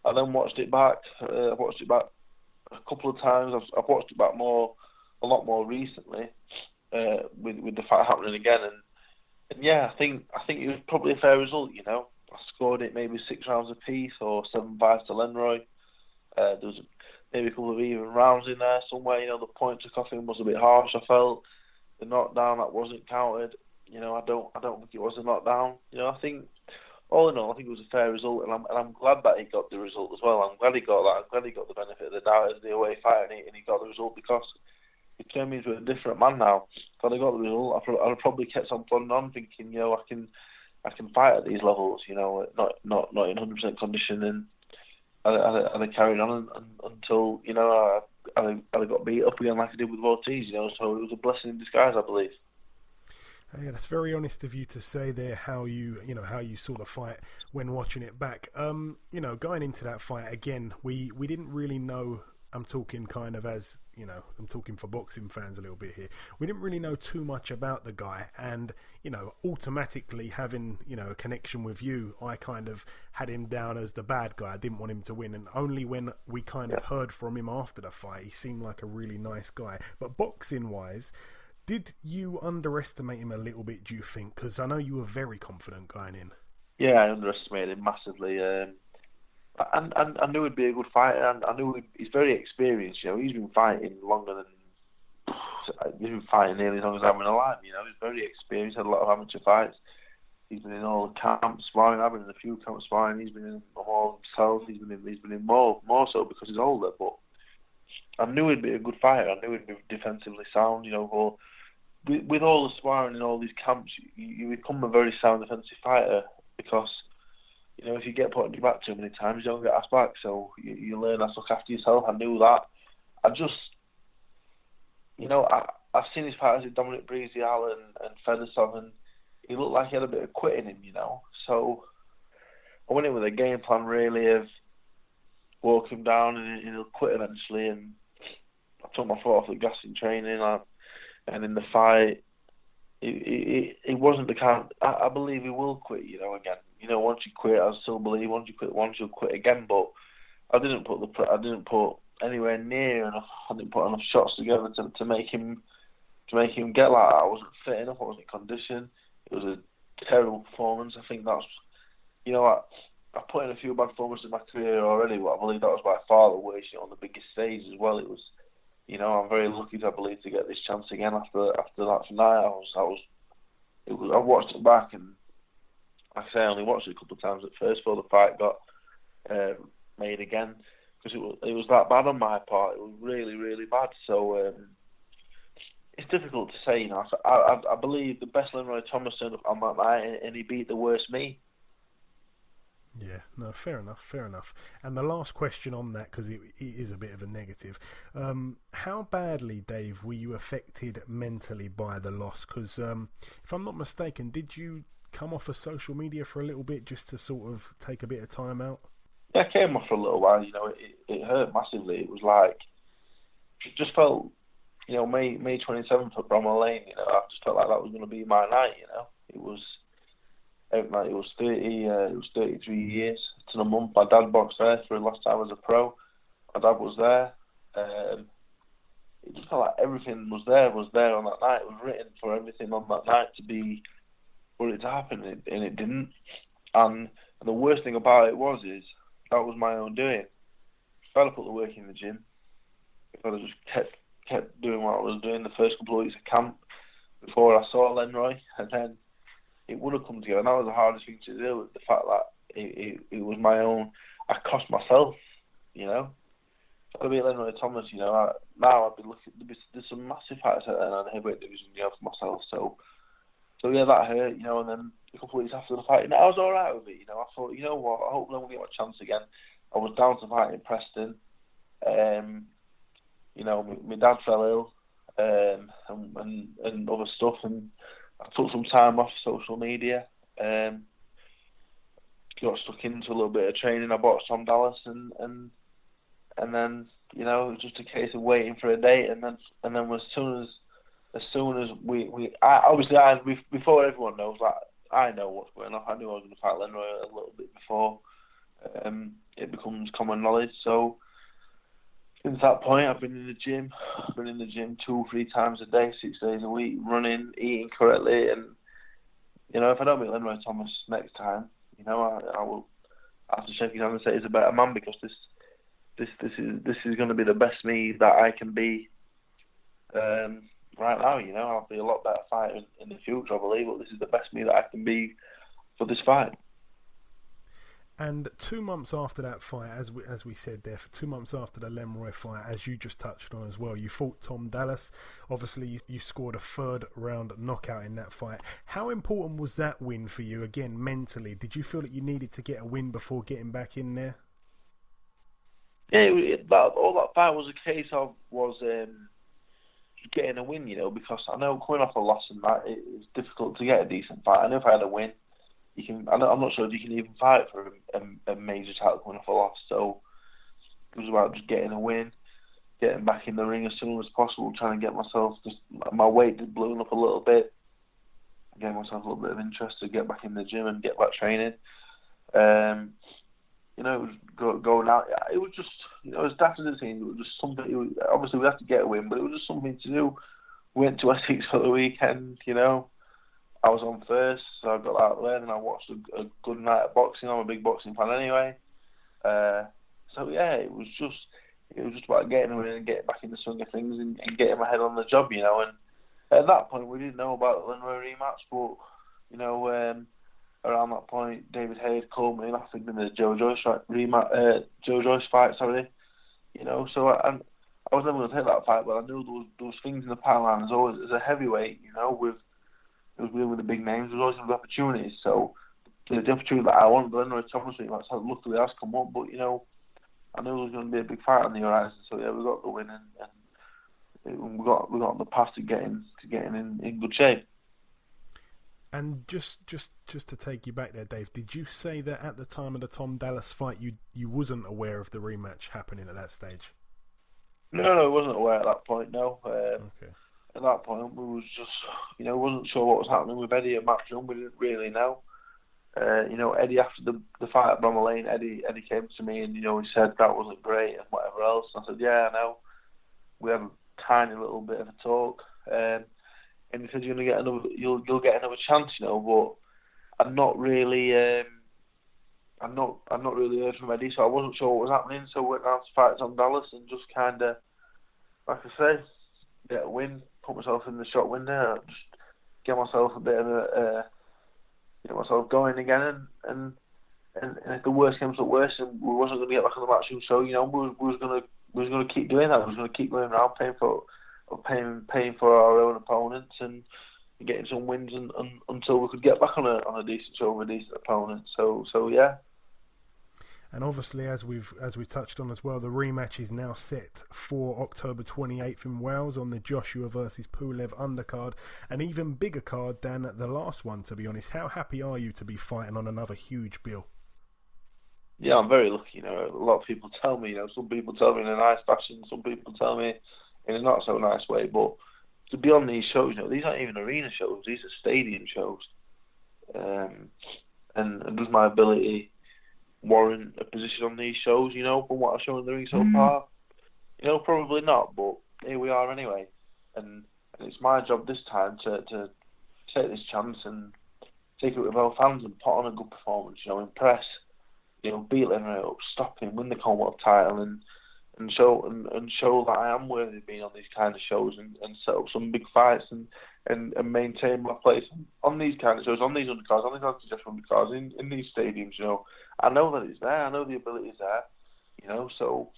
I then watched it back. I watched it back a couple of times. I've watched it back a lot more recently, with the fight happening again. And yeah, I think it was probably a fair result, I scored it maybe 6 rounds apiece or 7-5 to Lenroy. There was maybe a couple of even rounds in there somewhere, the point took off him was a bit harsh, I felt. The knockdown that wasn't counted, I don't think it was a knockdown. I think all in all, I think it was a fair result, and I'm glad that he got the result as well. I'm glad he got that. I'm glad he got the benefit of the doubt as the away fighter, and he got the result because he turned me into a different man now. If I'd got the result, I'd have probably kept on plodding on, thinking, I can fight at these levels, not in 100% condition, and I'd have carried on until I'd have got beat up again like I did with Ortiz, So it was a blessing in disguise, I believe. Yeah, that's very honest of you to say there how you saw the fight when watching it back. Going into that fight again, we didn't really know. I'm talking kind of as I'm talking for boxing fans a little bit here. We didn't really know too much about the guy, and automatically having a connection with you, I kind of had him down as the bad guy. I didn't want him to win, and only when we kind of heard from him after the fight, he seemed like a really nice guy. But boxing wise, did you underestimate him a little bit, do you think? Because I know you were very confident going in. Yeah, I underestimated him massively. I knew he'd be a good fighter, and I knew he's very experienced. He's been fighting nearly as long as I've been alive. He's very experienced, had a lot of amateur fights. He's been in all the camps sparring. I've been in a few camps sparring. He's been in them all himself. He's been in more so because he's older. But I knew he'd be a good fighter. I knew he'd be defensively sound. With all the sparring in all these camps, you become a very sound defensive fighter because, if you get put on your back too many times, you don't get asked back. So you learn how to look after yourself. I knew that. I just, I've seen his fighters with Dominic Breezy-Allen and Fedosov, and he looked like he had a bit of quit in him, So I went in with a game plan really of walk him down and he'll quit eventually. And I took my foot off the gas in training. And in the fight, it wasn't the kind. I believe he will quit. Again. Once you quit, I still believe once you quit once, you'll quit again. But I didn't put anywhere near enough. I didn't put enough shots together to make him get like that. I wasn't fit enough. I wasn't in condition. It was a terrible performance. I think that's. I put in a few bad performances in my career already, but I believe that was by far the worst. On the biggest stage as well. It was. I'm very lucky, I believe, to get this chance again after that night. I watched it back, and like I say, I only watched it a couple of times at first before the fight got made again, because it was that bad on my part. It was really, really bad. So it's difficult to say. I believe the best Lenroy Thomas turned up on that night, and he beat the worst me. Yeah, no, fair enough. And the last question on that, because it is a bit of a negative, how badly, Dave, were you affected mentally by the loss? Because if I'm not mistaken, did you come off of social media for a little bit just to sort of take a bit of time out? Yeah, I came off for a little while. It hurt massively. It was like, it just felt, May 27th at Bramall Lane. I just felt like that was going to be my night. It was 33 years to the month. My dad boxed there for the last time as a pro. My dad was there. It just felt like everything was there on that night. It was written for everything on that night to be for it to happen, and it didn't. And the worst thing about it is that was my own doing. If I'd have put the work in the gym, if I'd have just kept doing what I was doing the first couple of weeks of camp before I saw Lenroy, and then it would have come together. And that was the hardest thing to do, with the fact that it was my own. I cost myself, If I'd be Lenroy Thomas, now I'd be looking. There's some massive fights out there in the heavyweight division, for myself. So yeah, that hurt, And then a couple of weeks after the fight, I was all right with it. I thought, what? I hope I will get my chance again. I was down to fight in Preston. My dad fell ill, and other stuff, and I took some time off social media, got stuck into a little bit of training. I bought Tom Dallas, and then it was just a case of waiting for a date, and then as soon as we before everyone knows that, I know what's going on. I knew I was going to fight Lenroy a little bit before it becomes common knowledge. So since that point, I've been in the gym. I've been in the gym 2-3 times a day, 6 days a week, running, eating correctly, and if I don't meet Lenroy Thomas next time, I will have to shake his hand and say he's a better man, because this is going to be the best me that I can be right now. I'll be a lot better fighter in the future, I believe, but this is the best me that I can be for this fight. And 2 months after that fight, as we said there, for 2 months after the Lenroy fight, as you just touched on as well, you fought Tom Dallas. Obviously, you scored a 3rd round knockout in that fight. How important was that win for you, again, mentally? Did you feel that you needed to get a win before getting back in there? Yeah, all that fight was a case of getting a win, because I know coming off a loss and that, it's difficult to get a decent fight. I know if I had a win, I'm not sure if you can even fight for a major title coming off a loss. So it was about just getting a win, getting back in the ring as soon as possible, trying to get myself my weight just blowing up a little bit, getting myself a little bit of interest to get back in the gym and get back training. It was going out. It was just, as daft as it seemed, it was just something. Obviously, we had to get a win, but it was just something to do. We went to Essex for the weekend, I was on first, so I got out there and I watched a good night of boxing. I'm a big boxing fan anyway. So yeah, it was just about getting away and getting back in the swing of things and getting my head on the job, And at that point, we didn't know about the Lenroy rematch, but around that point, David Hayes called me and offered me the Joe Joyce fight. So I was never going to take that fight, but I knew there was things in the pipeline. As always, as a heavyweight, it was dealing with the big names. There was always going to be opportunities. So the opportunity that I wanted, the Lenroy Thomas rematch, luckily has come up. But I knew there was going to be a big fight on the horizon. So yeah, we got the win and we got on the path to getting in good shape. And just to take you back there, Dave, did you say that at the time of the Tom Dallas fight you wasn't aware of the rematch happening at that stage? No, I wasn't aware at that point. No. Okay. At that point, we was just, wasn't sure what was happening with Eddie at Matchroom. We didn't really know. Eddie, after the fight at Bramall Lane, Eddie came to me and, he said that wasn't great and whatever else. And I said, yeah, I know. We had a tiny little bit of a talk. And he said, you'll get another chance, but I'm not really heard from Eddie, so I wasn't sure what was happening. So I went down to fight Tom Dallas and just kind of, like I say, get a win, put myself in the shot window, just get myself a bit of get myself going again, and if the worst comes to worst, and we wasn't going to get back on the matchroom, so we was going to keep doing that. We was going to keep going around paying for our own opponents and getting some wins until we could get back on a decent show with a decent opponent. So yeah. And obviously, as we've touched on as well, the rematch is now set for October 28th in Wales on the Joshua versus Pulev undercard, an even bigger card than the last one, to be honest. How happy are you to be fighting on another huge bill? Yeah, I'm very lucky. A lot of people tell me, some people tell me in a nice fashion, some people tell me in a not so nice way, but to be on these shows, these aren't even arena shows, these are stadium shows. And does my ability warrant a position on these shows, from what I've shown in the ring so far? Probably not, but here we are anyway. And it's my job this time to take this chance and take it with both hands and put on a good performance, impress, beat Lenroy up, stop him, win the Commonwealth title and show that I am worthy of being on these kind of shows and set up some big fights and maintain my place on these kind of shows, on these undercards, on these anti-suggestion undercards, in these stadiums, I know that it's there, I know the ability is there, so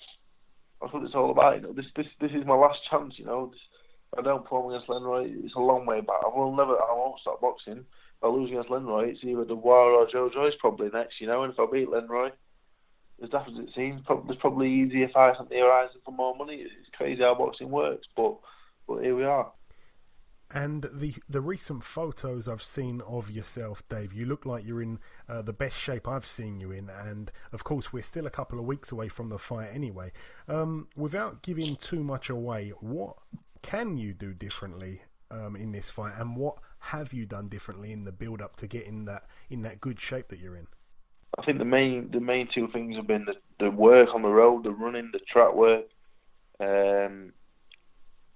that's what it's all about, This is my last chance, I don't perform against Lenroy, it's a long way back. I won't stop boxing. If I lose against Lenroy, it's either Dubois or Joe Joyce probably next, and if I beat Lenroy, as daft as it seems, there's probably easier fights on the horizon for more money. It's crazy how boxing works, but here we are. And the recent photos I've seen of yourself, Dave, you look like you're in the best shape I've seen you in. And, of course, we're still a couple of weeks away from the fight anyway. Without giving too much away, what can you do differently in this fight? And what have you done differently in the build-up to get in that good shape that you're in? I think the main two things have been the work on the road, the running, the track work,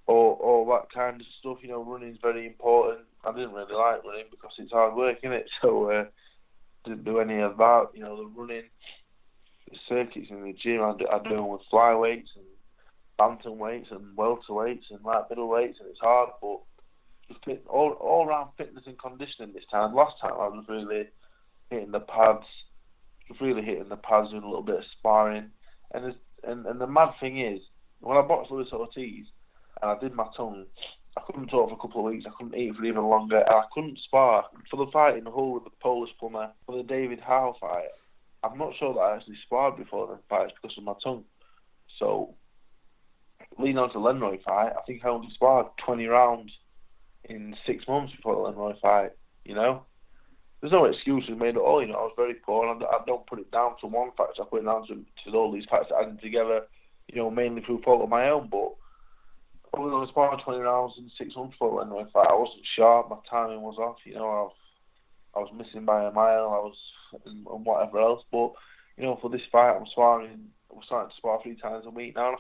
all that kind of stuff. Running is very important. I didn't really like running because it's hard work, isn't it? So didn't do any of that. The running, the circuits in the gym, I do them with flyweights and bantamweights and welterweights and light middleweights, and it's hard. But just all round fitness and conditioning this time. Last time I was really hitting the pads, just really hitting the pads, doing a little bit of sparring. And the mad thing is, when I boxed Lewison Ortiz and I did my tongue, I couldn't talk for a couple of weeks. I couldn't eat for even longer, and I couldn't spar for the fight in Hull with the Polish plumber for the David Howe fight. I'm not sure that I actually sparred before the fights because of my tongue. So, leading on to the Lenroy fight, I think I only sparred 20 rounds in 6 months before the Lenroy fight. You know, there's no excuses made at all. You know, I was very poor, and I don't put it down to one factor. I put it down to all these factors added together. You know, mainly through fault of my own, but I was only sparring 20 rounds in 6 months before the Lenroy fight. I wasn't sharp. My timing was off. You know, I was missing by a mile. I was and whatever else. But you know, for this fight, I'm starting to spar 3 times a week now. And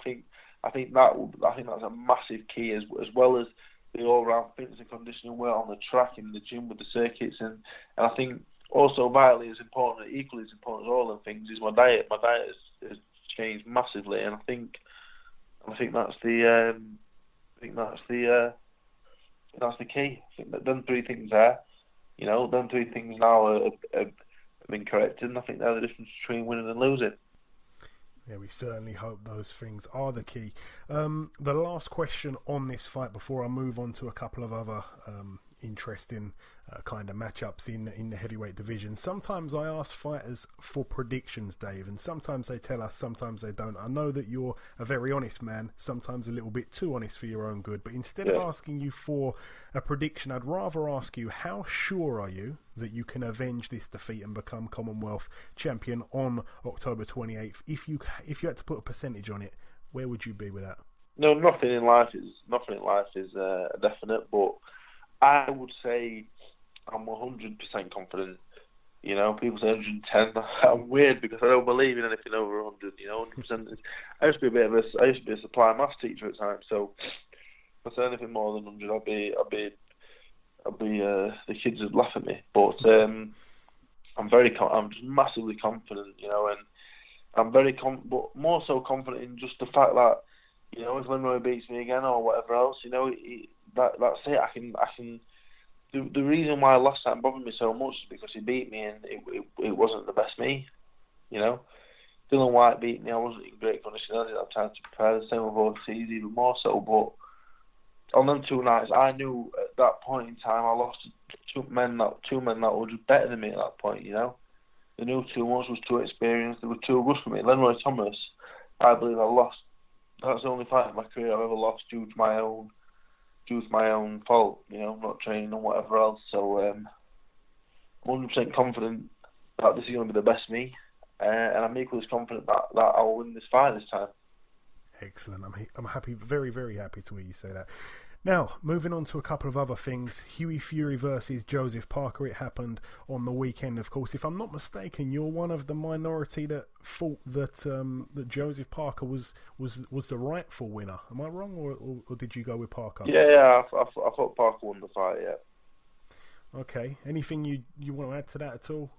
I think that's a massive key as well as the all-round fitness and conditioning work on the track in the gym with the circuits, and I think also vitally as important, equally as important as all them things, is my diet. My diet has changed massively, and I think that's the key. I think that them 3 things there, you know, them 3 things now have been corrected, and I think they're the difference between winning and losing. Yeah, we certainly hope those things are the key. The last question on this fight before I move on to a couple of other interesting kind of matchups in the heavyweight division. Sometimes I ask fighters for predictions, Dave, and sometimes they tell us, sometimes they don't. I know that you're a very honest man, sometimes a little bit too honest for your own good, but instead of asking you for a prediction, I'd rather ask you, how sure are you that you can avenge this defeat and become Commonwealth champion on October 28th? If you had to put a percentage on it, where would you be with that? No, nothing in life is definite, but I would say I'm 100% confident. You know, people say 110. I'm weird because I don't believe in anything over 100. You know, 100%. I used to be a supply maths teacher at times, so if I say anything more than 100, the kids would laugh at me. But I'm just massively confident. You know, and I'm but more so confident in just the fact that, you know, if Lenroy beats me again or whatever else, you know, that's it. I can. The reason why last time bothered me so much is because he beat me and it wasn't the best me. You know, Dylan White beat me. I wasn't in great condition. I didn't have time to prepare. The same with Ortiz, even more so. But on them 2 nights, I knew at that point in time I lost two men that were just better than me at that point. You know, the new 2 ones was too experienced. They were too good for me. Lenroy Thomas, I believe I lost. That's the only fight in my career I've ever lost due to my own fault, you know, not training and whatever else. So I'm 100% confident that this is going to be the best me, and I'm equally as confident that I'll win this fight this time. Excellent. I'm happy, very, very happy to hear you say that. Now, moving on to a couple of other things. Hughie Fury versus Joseph Parker. It happened on the weekend, of course. If I'm not mistaken, you're one of the minority that thought that that Joseph Parker was the rightful winner. Am I wrong, or did you go with Parker? Yeah, I thought Parker won the fight. Yeah. Okay. Anything you want to add to that at all?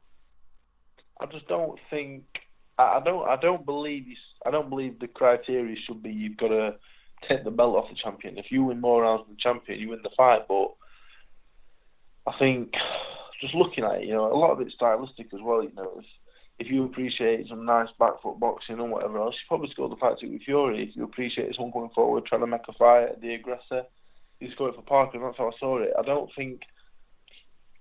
I just don't think. I don't believe the criteria should be you've got to take the belt off the champion. If you win more rounds than the champion, you win the fight. But I think just looking at it, you know, a lot of it's stylistic as well. You know, if you appreciate some nice back foot boxing and whatever else, you probably scored the fight with Fury. If you appreciate someone going forward trying to make a fight, the aggressor, you scored for Parker, and that's how I saw it. I don't think.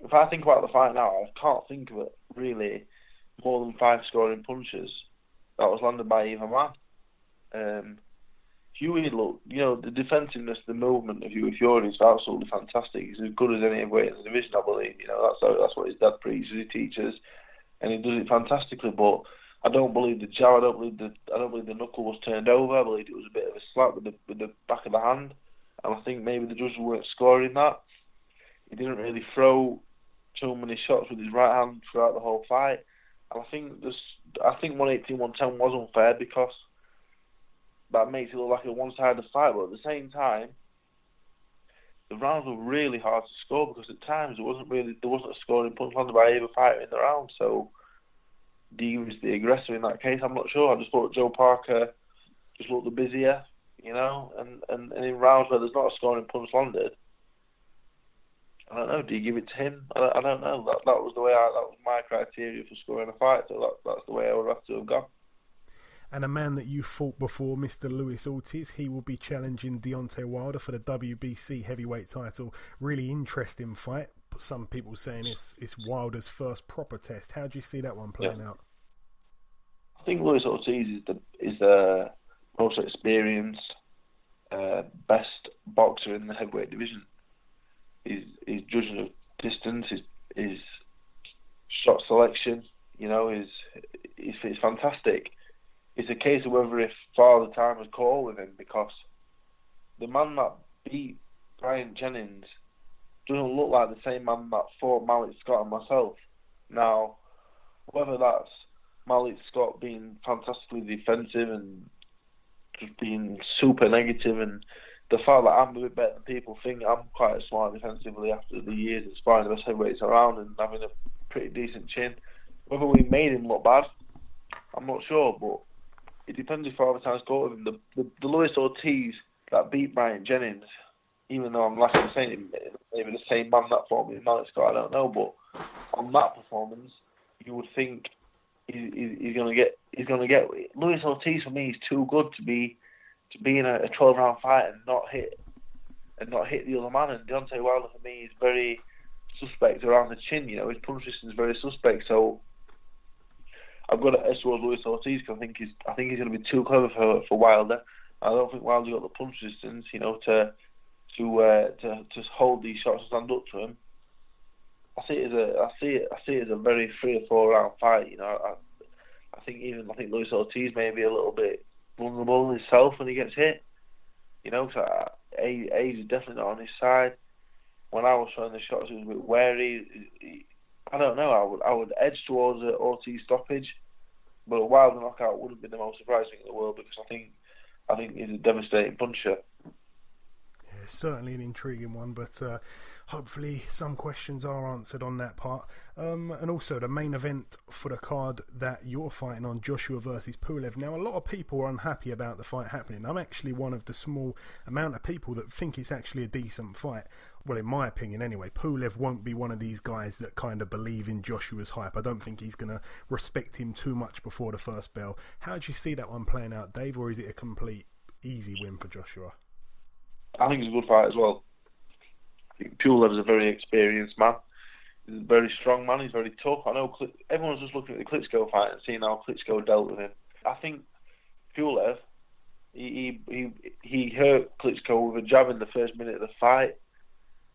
If I think about the fight now, I can't think of it really more than 5 scoring punches that was landed by either man. Hughie, look, you know, the defensiveness, the movement of Hughie Fury is absolutely fantastic. He's as good as any heavyweight in the division, I believe. You know, that's what his dad preaches, he teaches, and he does it fantastically. But I don't believe the jab. I don't believe the knuckle was turned over. I believe it was a bit of a slap with the back of the hand, and I think maybe the judges weren't scoring that. He didn't really throw too many shots with his right hand throughout the whole fight. And I think 118-110 was unfair because that makes it look like a one-sided fight. But at the same time, the rounds were really hard to score because at times there wasn't a scoring punch landed by either fighter in the round. So he was the aggressor in that case. I'm not sure. I just thought Joe Parker just looked the busier, you know. And in rounds where there's not a scoring punch landed, I don't know. Do you give it to him? I don't know. That was the way. That was my criteria for scoring a fight. So that's the way I would have to have gone. And a man that you fought before, Mr. Luis Ortiz, he will be challenging Deontay Wilder for the WBC heavyweight title. Really interesting fight. Some people saying it's Wilder's first proper test. How do you see that one playing out? I think Luis Ortiz is the most experienced, best boxer in the heavyweight division. His judging of distance, his shot selection, is fantastic. It's a case of whether if Father Time has called with him, because the man that beat Bryant Jennings doesn't look like the same man that fought Malik Scott and myself. Now, whether that's Malik Scott being fantastically defensive and just being super negative, and the fact that I'm a bit better than people think, I'm quite smart defensively after the years of sparring the best heavyweights around and having a pretty decent chin. Whether we made him look bad, I'm not sure, but it depends if Father Time's caught with him. The Luis Ortiz that beat Bryant Jennings, even though I'm lacking saying maybe the same man that fought me in Malik Scott, I don't know, but on that performance, you would think he's gonna get Luis Ortiz. For me, is too good to be in a 12-round fight and not hit the other man. And Deontay Wilder for me is very suspect around the chin. His punch distance is very suspect. So I've got to edge towards Luis Ortiz because I think he's going to be too clever for Wilder. I don't think Wilder's got the punch distance, to hold these shots and stand up to him. I see it as a very 3 or 4 round fight. I think Luis Ortiz may be a little bit vulnerable himself when he gets hit. So age is definitely not on his side. When I was throwing the shots, he was a bit wary. I don't know. I would edge towards an Ortiz stoppage, but a Wilder knockout wouldn't be the most surprising thing in the world because I think he's a devastating puncher. Yeah, certainly an intriguing one, but hopefully some questions are answered on that part. And also the main event for the card that you're fighting on, Joshua versus Pulev. Now, a lot of people are unhappy about the fight happening. I'm actually one of the small amount of people that think it's actually a decent fight. Well, in my opinion anyway. Pulev won't be one of these guys that kind of believe in Joshua's hype. I don't think he's going to respect him too much before the first bell. How do you see that one playing out, Dave, or is it a complete easy win for Joshua? I think it's a good fight as well. I think Pulev is a very experienced man. He's a very strong man. He's very tough. I know everyone's just looking at the Klitschko fight and seeing how Klitschko dealt with him. I think Pulev, he hurt Klitschko with a jab in the first minute of the fight,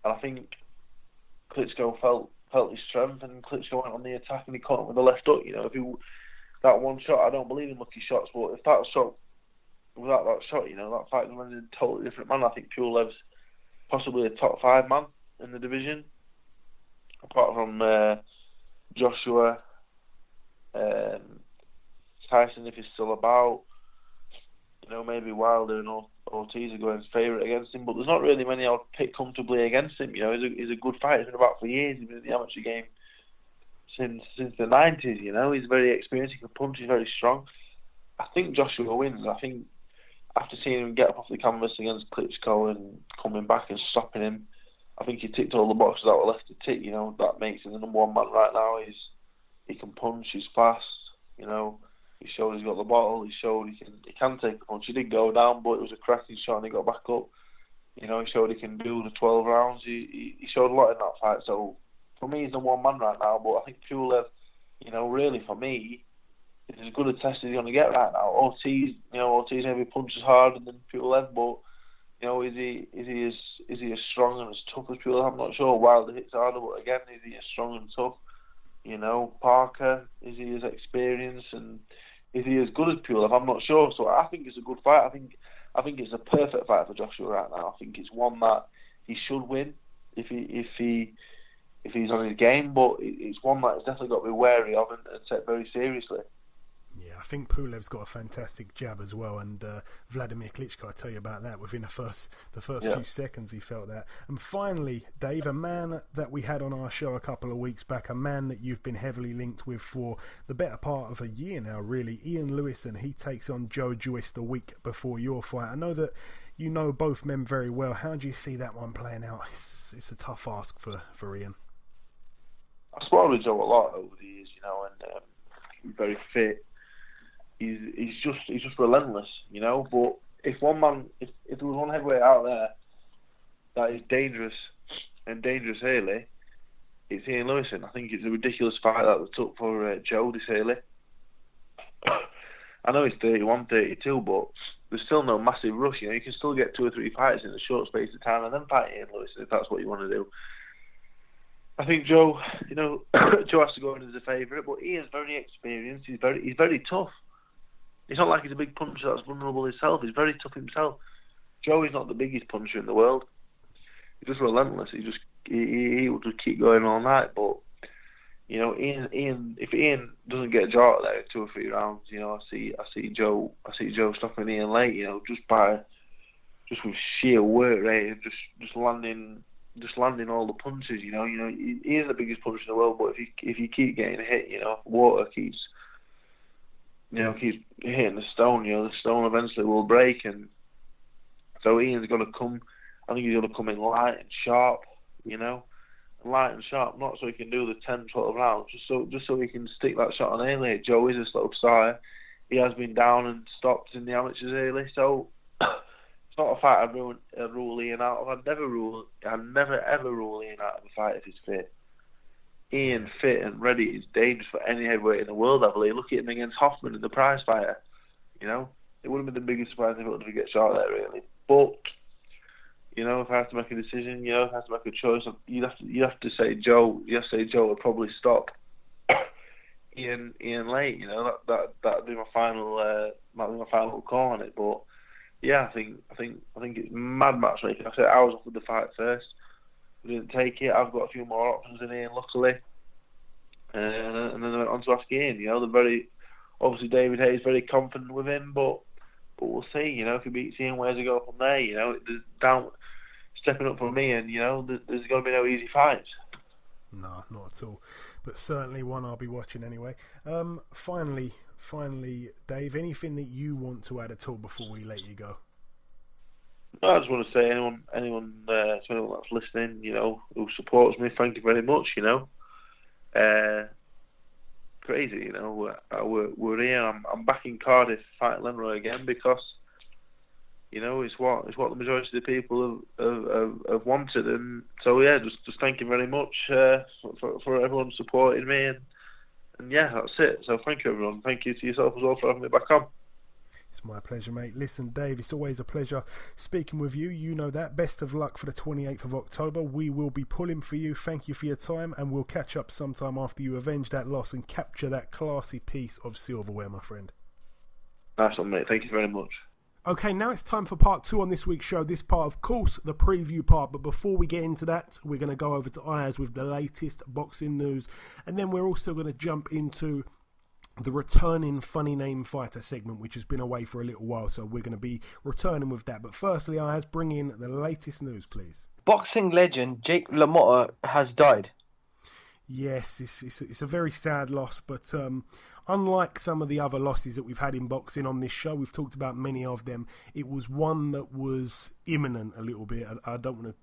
and I think Klitschko felt his strength, and Klitschko went on the attack and he caught him with the left hook. That one shot, I don't believe in lucky shots, but if that shot, without that shot, that fight was a totally different man. I think Pulev's possibly a top 5 man in the division, apart from Joshua, Tyson if he's still about. Maybe Wilder and Ortiz are going favourite against him, but there's not really many I'll pick comfortably against him. He's a good fighter. He's been about for years. He's been in the amateur game since the 90s. He's very experienced. He can punch. He's very strong. I think Joshua wins. I think after seeing him get up off the canvas against Klitschko and coming back and stopping him, I think he ticked all the boxes that were left to tick. That makes him the number 1 man right now. He can punch. He's fast. He showed he's got the bottle. He showed he can take a punch. He did go down, but it was a cracking shot and he got back up. He showed he can do the 12 rounds. He showed a lot in that fight. So for me, he's the 1 man right now. But I think Pulev, really for me, is as good a test as he's going to get right now. Ortiz maybe punches harder than Pulev, but is he as strong and as tough as Pulev? I'm not sure. Wilder hits harder, but again, is he as strong and tough? Parker, is he as experienced and is he as good as Pulev? I'm not sure. So I think it's a good fight. I think it's a perfect fight for Joshua right now. I think it's one that he should win if he's on his game, but it's one that he's definitely got to be wary of and take very seriously. Yeah, I think Pulev's got a fantastic jab as well, and Vladimir Klitschko, I tell you about that, within the first few seconds he felt that. And finally, Dave, a man that we had on our show a couple of weeks back, a man that you've been heavily linked with for the better part of a year now, really, Ian Lewison. He takes on Joyce the week before your fight. I know that you know both men very well. How do you see that one playing out? It's a tough ask for Ian. I sparred with Joe a lot over the years, and he's very fit. He's just relentless, But if there was one heavyweight out there that is dangerous early, it's Ian Lewison. I think it's a ridiculous fight that they took for Joe this early. I know he's 31, 32, but there's still no massive rush. You can still get 2 or 3 fights in a short space of time and then fight Ian Lewison if that's what you want to do. I think Joe, Joe has to go in as a favourite, but Ian's very experienced. He's very tough. It's not like he's a big puncher that's vulnerable himself. He's very tough himself. Joe is not the biggest puncher in the world. He's just relentless. He will just keep going all night. But Ian, if Ian doesn't get a draw out there in 2 or 3 rounds, I see Joe stopping Ian late. Just with sheer work rate and just landing all the punches. Ian's the biggest puncher in the world. But if you keep getting hit, water keeps hitting the stone, the stone eventually will break, and so Ian's going to come. I think he's going to come in light and sharp, light and sharp, not so he can do the 10, 12 rounds, just so he can stick that shot on early. Joe is a slow starter. He has been down and stopped in the amateurs early, so it's not a fight I'd rule Ian out of. I'd never ever rule Ian out of a fight if he's fit. Ian fit and ready is dangerous for any heavyweight in the world, I believe. Look at him against Hoffman in the prize fighter. It would have been the biggest surprise if it would have get shot there, really. But if I have to make a decision, if I have to make a choice, you'd have to say Joe. You have to say Joe would probably stop Ian late. That'd be my final call on it. But yeah, I think it's mad matchmaking. I said I was offered the fight first. We didn't take it. I've got a few more options in Ian, luckily. And then I went on to ask Ian. Obviously David Hayes very confident with him, but we'll see. If he beats Ian, where's he go from there? Stepping up for me, and there's going to be no easy fights. No, not at all. But certainly one I'll be watching anyway. Finally, Dave, anything that you want to add at all before we let you go? I just want to say, anyone that's listening, who supports me, thank you very much. Crazy, we're here. I'm back in Cardiff fighting Lenroy again because, it's what the majority of the people have wanted, and so yeah, just thank you very much for everyone supporting me, and yeah, that's it. So thank you everyone. Thank you to yourself as well for having me back on. It's my pleasure, mate. Listen, Dave, it's always a pleasure speaking with you. You know that. Best of luck for the 28th of October. We will be pulling for you. Thank you for your time, and we'll catch up sometime after you avenge that loss and capture that classy piece of silverware, my friend. Nice one, mate. Thank you very much. Okay, now it's time for part 2 on this week's show. This part, of course, the preview part. But before we get into that, we're going to go over to Ayaz with the latest boxing news. And then we're also going to jump into the returning funny name fighter segment, which has been away for a little while, so we're going to be returning with that. But firstly, Ayaz, bring in the latest news, please. Boxing legend Jake LaMotta has died. Yes, it's a very sad loss, but unlike some of the other losses that we've had in boxing on this show, we've talked about many of them, it was one that was imminent a little bit. I don't want to,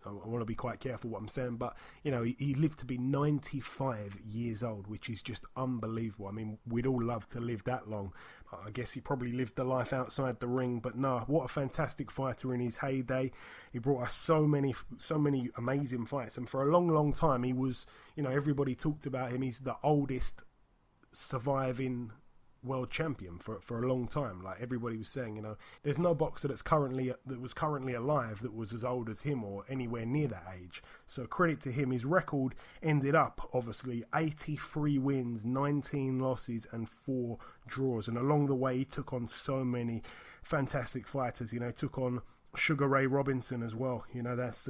I want to be quite careful what I'm saying, but, he lived to be 95 years old, which is just unbelievable. I mean, we'd all love to live that long. I guess he probably lived the life outside the ring, but no, what a fantastic fighter in his heyday. He brought us so many amazing fights, and for a long, long time, he was, everybody talked about him. He's the oldest surviving world champion for a long time. Like everybody was saying, there's no boxer that was currently alive that was as old as him or anywhere near that age. So credit to him. His record ended up obviously 83 wins, 19 losses and 4 draws, and along the way he took on so many fantastic fighters. Took on Sugar Ray Robinson as well. That's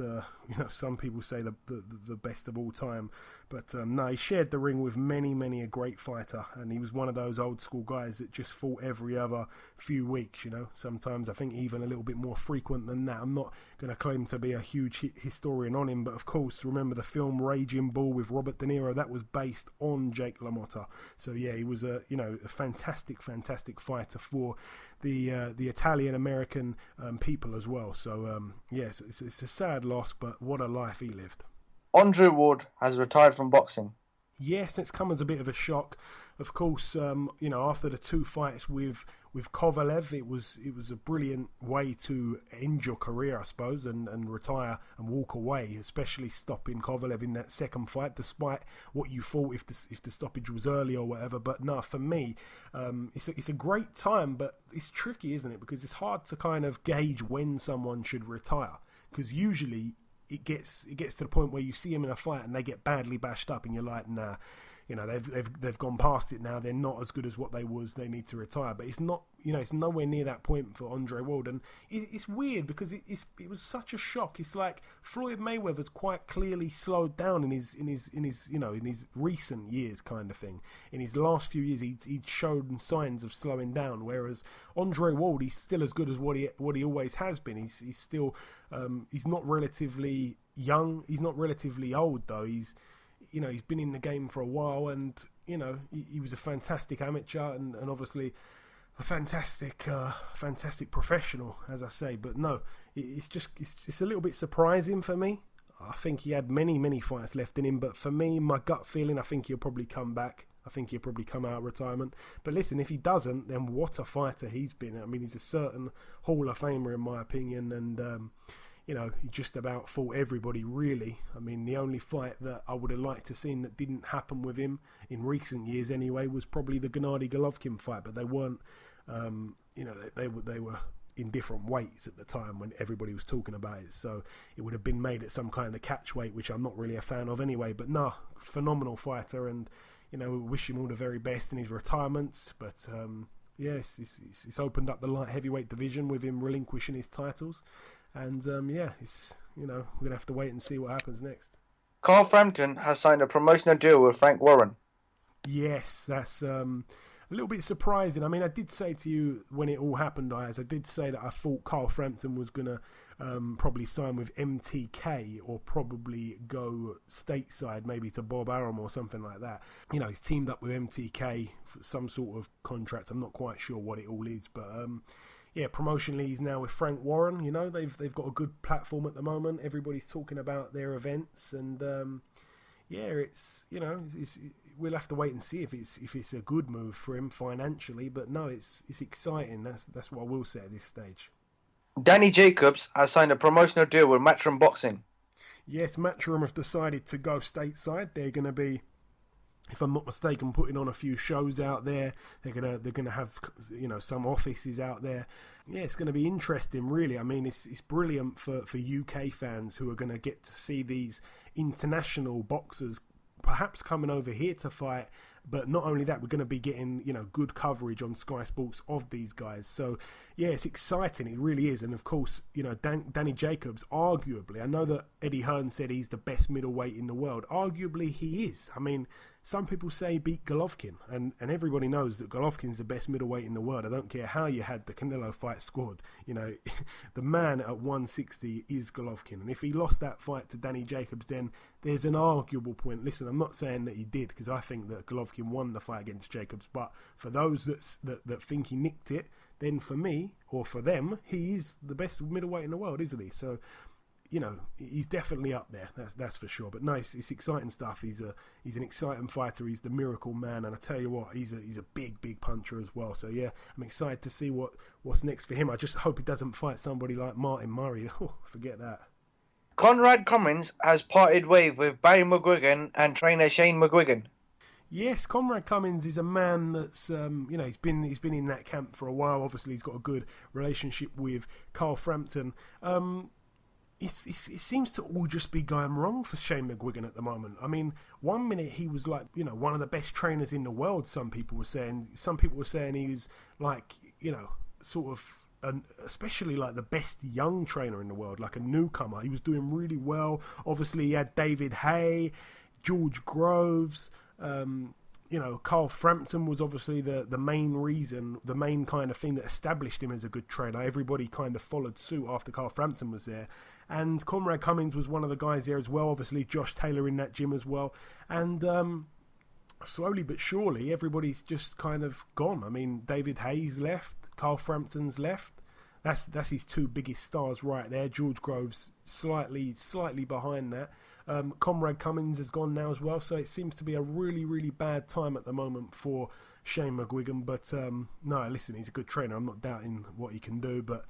some people say the best of all time, but no, he shared the ring with many a great fighter, and he was one of those old school guys that just fought every other few weeks. Sometimes I think even a little bit more frequent than that. I'm not going to claim to be a huge historian on him, but of course, remember the film Raging Bull with Robert De Niro? That was based on Jake LaMotta. So yeah, he was a fantastic fighter for the Italian American people as well. So yes, it's a sad loss, but what a life he lived. Andre Ward has retired from boxing. Yes, it's come as a bit of a shock. Of course, after the 2 fights with Kovalev, it was a brilliant way to end your career, I suppose, and retire and walk away, especially stopping Kovalev in that second fight, despite what you thought if the stoppage was early or whatever. But no, for me, it's a great time, but it's tricky, isn't it? Because it's hard to kind of gauge when someone should retire, because usually it gets to the point where you see them in a fight and they get badly bashed up, and you're like, nah. They've gone past it now. They're not as good as what they was. They need to retire. But it's not. It's nowhere near that point for Andre Ward, and it's weird because it was such a shock. It's like Floyd Mayweather's quite clearly slowed down in his recent years, kind of thing. In his last few years, he'd shown signs of slowing down. Whereas Andre Ward, he's still as good as what he always has been. He's still he's not relatively young. He's not relatively old though. He's been in the game for a while, and he was a fantastic amateur and obviously a fantastic professional, as I say. But no, it's a little bit surprising for me. I think he had many fights left in him, but for me, my gut feeling, I think he'll probably come back. I think he'll probably come out of retirement. But listen, if he doesn't, then what a fighter he's been. I mean, he's a certain Hall of Famer in my opinion, and he just about fought everybody, really. I mean, the only fight that I would have liked to seen that didn't happen with him in recent years anyway was probably the Gennady Golovkin fight, but they weren't, they were in different weights at the time when everybody was talking about it, so it would have been made at some kind of catch weight, which I'm not really a fan of anyway. But no, phenomenal fighter, and we wish him all the very best in his retirement. But yes, it's opened up the light heavyweight division with him relinquishing his titles. And it's we're gonna have to wait and see what happens next. Carl Frampton has signed a promotional deal with Frank Warren. Yes, that's a little bit surprising. I mean, I did say to you when it all happened, Ayaz, I did say that I thought Carl Frampton was gonna probably sign with MTK or probably go stateside, maybe to Bob Arum or something like that. He's teamed up with MTK for some sort of contract. I'm not quite sure what it all is, but yeah, promotionally he's now with Frank Warren. They've got a good platform at the moment. Everybody's talking about their events, and we'll have to wait and see if it's a good move for him financially. But no, it's exciting. That's what I will say at this stage. Danny Jacobs has signed a promotional deal with Matchroom Boxing. Yes, Matchroom have decided to go stateside. They're going to be, if I'm not mistaken, putting on a few shows out there. They're gonna have some offices out there. Yeah, it's going to be interesting, really. I mean, it's brilliant for UK fans who are going to get to see these international boxers perhaps coming over here to fight. But not only that, we're going to be getting good coverage on Sky Sports of these guys. So yeah, it's exciting. It really is. And of course, Danny Jacobs, arguably, I know that Eddie Hearn said he's the best middleweight in the world. Arguably, he is. I mean, some people say he beat Golovkin, and everybody knows that Golovkin's the best middleweight in the world. I don't care how you had the Canelo fight squad. The man at 160 is Golovkin. And if he lost that fight to Danny Jacobs, then there's an arguable point. Listen, I'm not saying that he did, because I think that Golovkin won the fight against Jacobs. But for those that think he nicked it, then for me, or for them, he is the best middleweight in the world, isn't he? So, he's definitely up there. That's for sure. But no, it's exciting stuff. He's an exciting fighter. He's the miracle man, and I tell you what, he's a big puncher as well. So yeah, I'm excited to see what's next for him. I just hope he doesn't fight somebody like Martin Murray. Oh, forget that. Conrad Cummins has parted ways with Barry McGuigan and trainer Shane McGuigan. Yes, Conrad Cummins is a man that's he's been in that camp for a while. Obviously, he's got a good relationship with Carl Frampton. It seems to all just be going wrong for Shane McGuigan at the moment. I mean, 1 minute he was like, one of the best trainers in the world, some people were saying. Some people were saying he was like, sort of especially like the best young trainer in the world, like a newcomer. He was doing really well. Obviously, he had David Haye, George Groves. Carl Frampton was obviously the main reason, the main kind of thing that established him as a good trainer. Everybody kind of followed suit after Carl Frampton was there. And Conrad Cummins was one of the guys there as well. Obviously, Josh Taylor in that gym as well. And slowly but surely, everybody's just kind of gone. I mean, David Hayes left. Carl Frampton's left. That's his two biggest stars right there. George Groves slightly behind that. Conrad Cummins has gone now as well, so it seems to be a really, really bad time at the moment for Shane McGuigan. But no, listen, he's a good trainer. I'm not doubting what he can do, but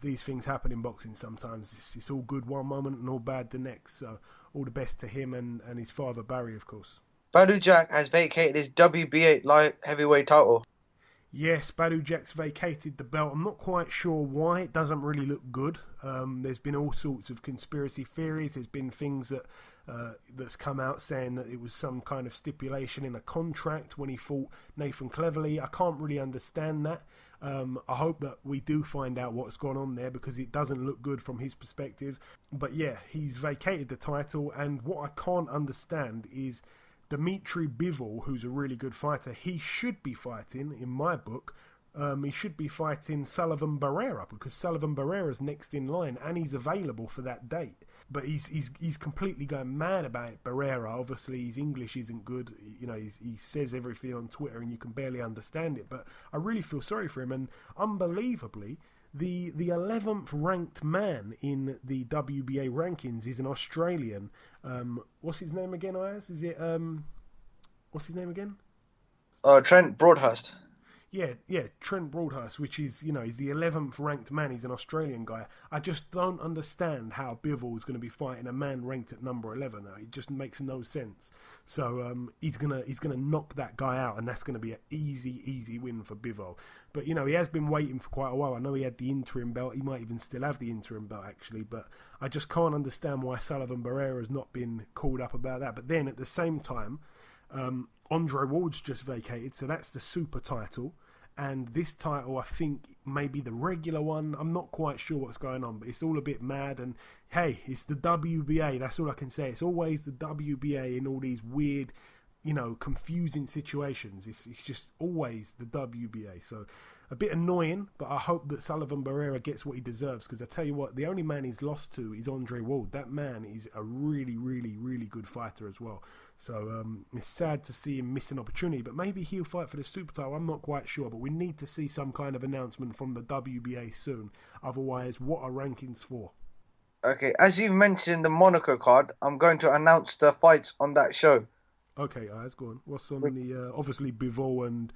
these things happen in boxing sometimes. It's all good one moment and all bad the next. So all the best to him and his father Barry, of course. Badu Jack has vacated his WBA light heavyweight title. Yes, Badu Jack's vacated the belt. I'm not quite sure why. It doesn't really look good. There's been all sorts of conspiracy theories. There's been things that's come out saying that it was some kind of stipulation in a contract when he fought Nathan Cleverly. I can't really understand that. I hope that we do find out what's gone on there, because it doesn't look good from his perspective. But yeah, he's vacated the title, and what I can't understand is Dmitry Bivol, who's a really good fighter. He should be fighting, in my book, he should be fighting Sullivan Barrera, because Sullivan Barrera's next in line and he's available for that date. But he's completely going mad about it. Barrera, obviously his English isn't good. He says everything on Twitter and you can barely understand it. But I really feel sorry for him. And unbelievably, the 11th ranked man in the WBA rankings is an Australian. What's his name again, Ayaz? Is it what's his name again? Trent Broadhurst. Yeah, Trent Broadhurst, which is, he's the 11th ranked man. He's an Australian guy. I just don't understand how Bivol is going to be fighting a man ranked at number 11. It just makes no sense. So he's gonna knock that guy out, and that's going to be an easy win for Bivol. But he has been waiting for quite a while. I know he had the interim belt. He might even still have the interim belt actually. But I just can't understand why Sullivan Barrera has not been called up about that. But then at the same time, Andre Ward's just vacated, so that's the super title. And this title, I think, may be the regular one. I'm not quite sure what's going on, but it's all a bit mad. And hey, it's the WBA. That's all I can say. It's always the WBA in all these weird, confusing situations. It's just always the WBA. So a bit annoying, but I hope that Sullivan Barrera gets what he deserves, because I tell you what, the only man he's lost to is Andre Ward. That man is a really, really, really good fighter as well. So it's sad to see him miss an opportunity, but maybe he'll fight for the super title. I'm not quite sure, but we need to see some kind of announcement from the WBA soon. Otherwise, what are rankings for? Okay, as you've mentioned the Monaco card, I'm going to announce the fights on that show. Okay, let's go on. What's on the obviously Bivol and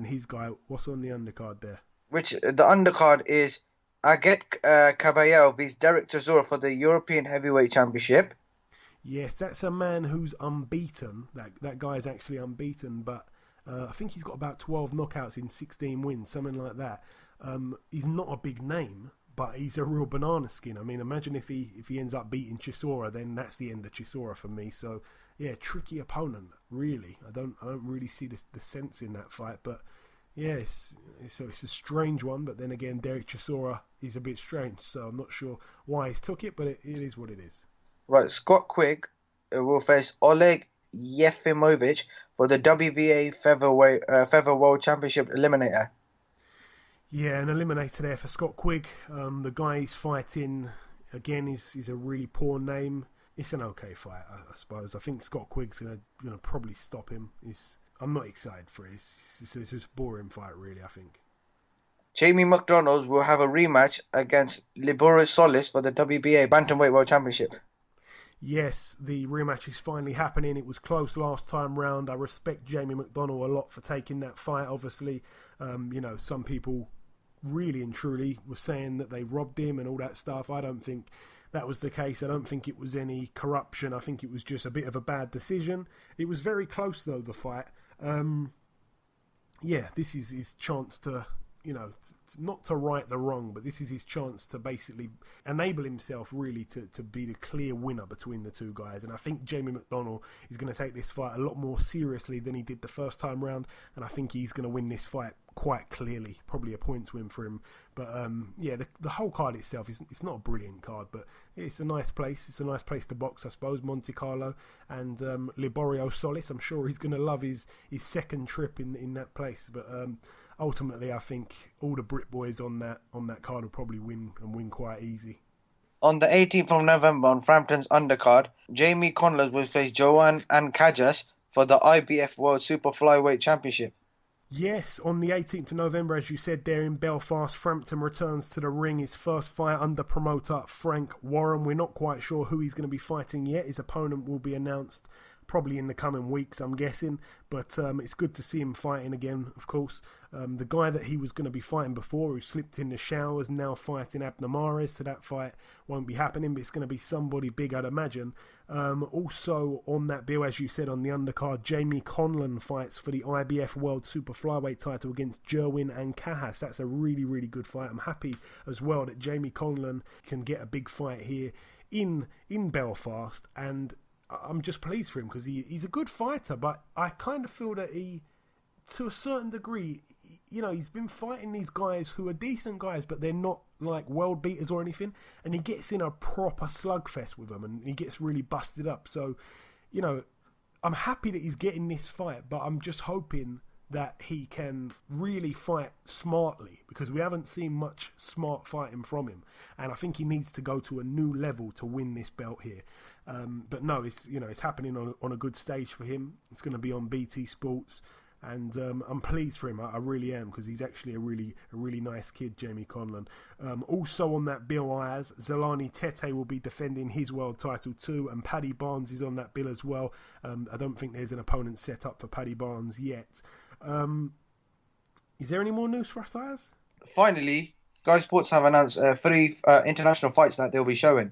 his guy? What's on the undercard there? Which the undercard is Aget Caballero vs Derek Chisora for the European Heavyweight Championship. Yes, that's a man who's unbeaten. That guy is actually unbeaten, but I think he's got about 12 knockouts in 16 wins, something like that. He's not a big name, but he's a real banana skin. I mean, imagine if he ends up beating Chisora, then that's the end of Chisora for me. So yeah, tricky opponent, really. I don't really see the sense in that fight, but yeah, it's a strange one. But then again, Derek Chisora is a bit strange, so I'm not sure why he's took it, but it is what it is. Right, Scott Quigg will face Oleg Yefimowicz for the WBA Featherweight World Championship Eliminator. Yeah, an eliminator there for Scott Quigg. The guy he's fighting, again, is a really poor name. It's an okay fight, I suppose. I think Scott Quigg's going to probably stop him. I'm not excited for it. It's just a boring fight, really, I think. Jamie McDonald will have a rematch against Libero Solis for the WBA Bantamweight World Championship. Yes, the rematch is finally happening. It was close last time round. I respect Jamie McDonald a lot for taking that fight. Obviously, some people really and truly were saying that they robbed him and all that stuff. I don't think that was the case. I don't think it was any corruption. I think it was just a bit of a bad decision. It was very close, though, the fight. This is his chance to, not to right the wrong, but this is his chance to basically enable himself really to be the clear winner between the two guys. And I think Jamie McDonald is going to take this fight a lot more seriously than he did the first time round, and I think he's going to win this fight quite clearly. Probably a points win for him. But the whole card itself it's not a brilliant card, but it's a nice place. It's a nice place to box, I suppose. Monte Carlo and Liborio Solis. I'm sure he's going to love his second trip in that place. But ultimately, I think all the Brit boys on that card will probably win quite easy. On the 18th of November on Frampton's undercard, Jamie Conlon will face Joanne Ancajas for the IBF World Super Flyweight Championship. Yes, on the 18th of November, as you said there in Belfast, Frampton returns to the ring. His first fight under promoter Frank Warren. We're not quite sure who he's going to be fighting yet. His opponent will be announced probably in the coming weeks, I'm guessing. But it's good to see him fighting again, of course. The guy that he was going to be fighting before, who slipped in the showers, now fighting Abner Mares, so that fight won't be happening, but it's going to be somebody big, I'd imagine. Also on that bill, as you said, on the undercard, Jamie Conlon fights for the IBF World Super Flyweight title against Jerwin Ancajas. That's a really, really good fight. I'm happy as well that Jamie Conlon can get a big fight here in Belfast, and I'm just pleased for him because he's a good fighter, but I kind of feel that he, to a certain degree, he's been fighting these guys who are decent guys, but they're not like world beaters or anything, and he gets in a proper slugfest with them and he gets really busted up. So, I'm happy that he's getting this fight, but I'm just hoping that he can really fight smartly, because we haven't seen much smart fighting from him, and I think he needs to go to a new level to win this belt here. But no, it's happening on a good stage for him. It's going to be on BT Sports, and I'm pleased for him. I really am, because he's actually a really nice kid, Jamie Conlon. Also on that bill, Ayaz, Zolani Tete will be defending his world title too, and Paddy Barnes is on that bill as well. I don't think there's an opponent set up for Paddy Barnes yet. Is there any more news for us, Ayaz? Finally, Sky Sports have announced 3 international fights that they'll be showing.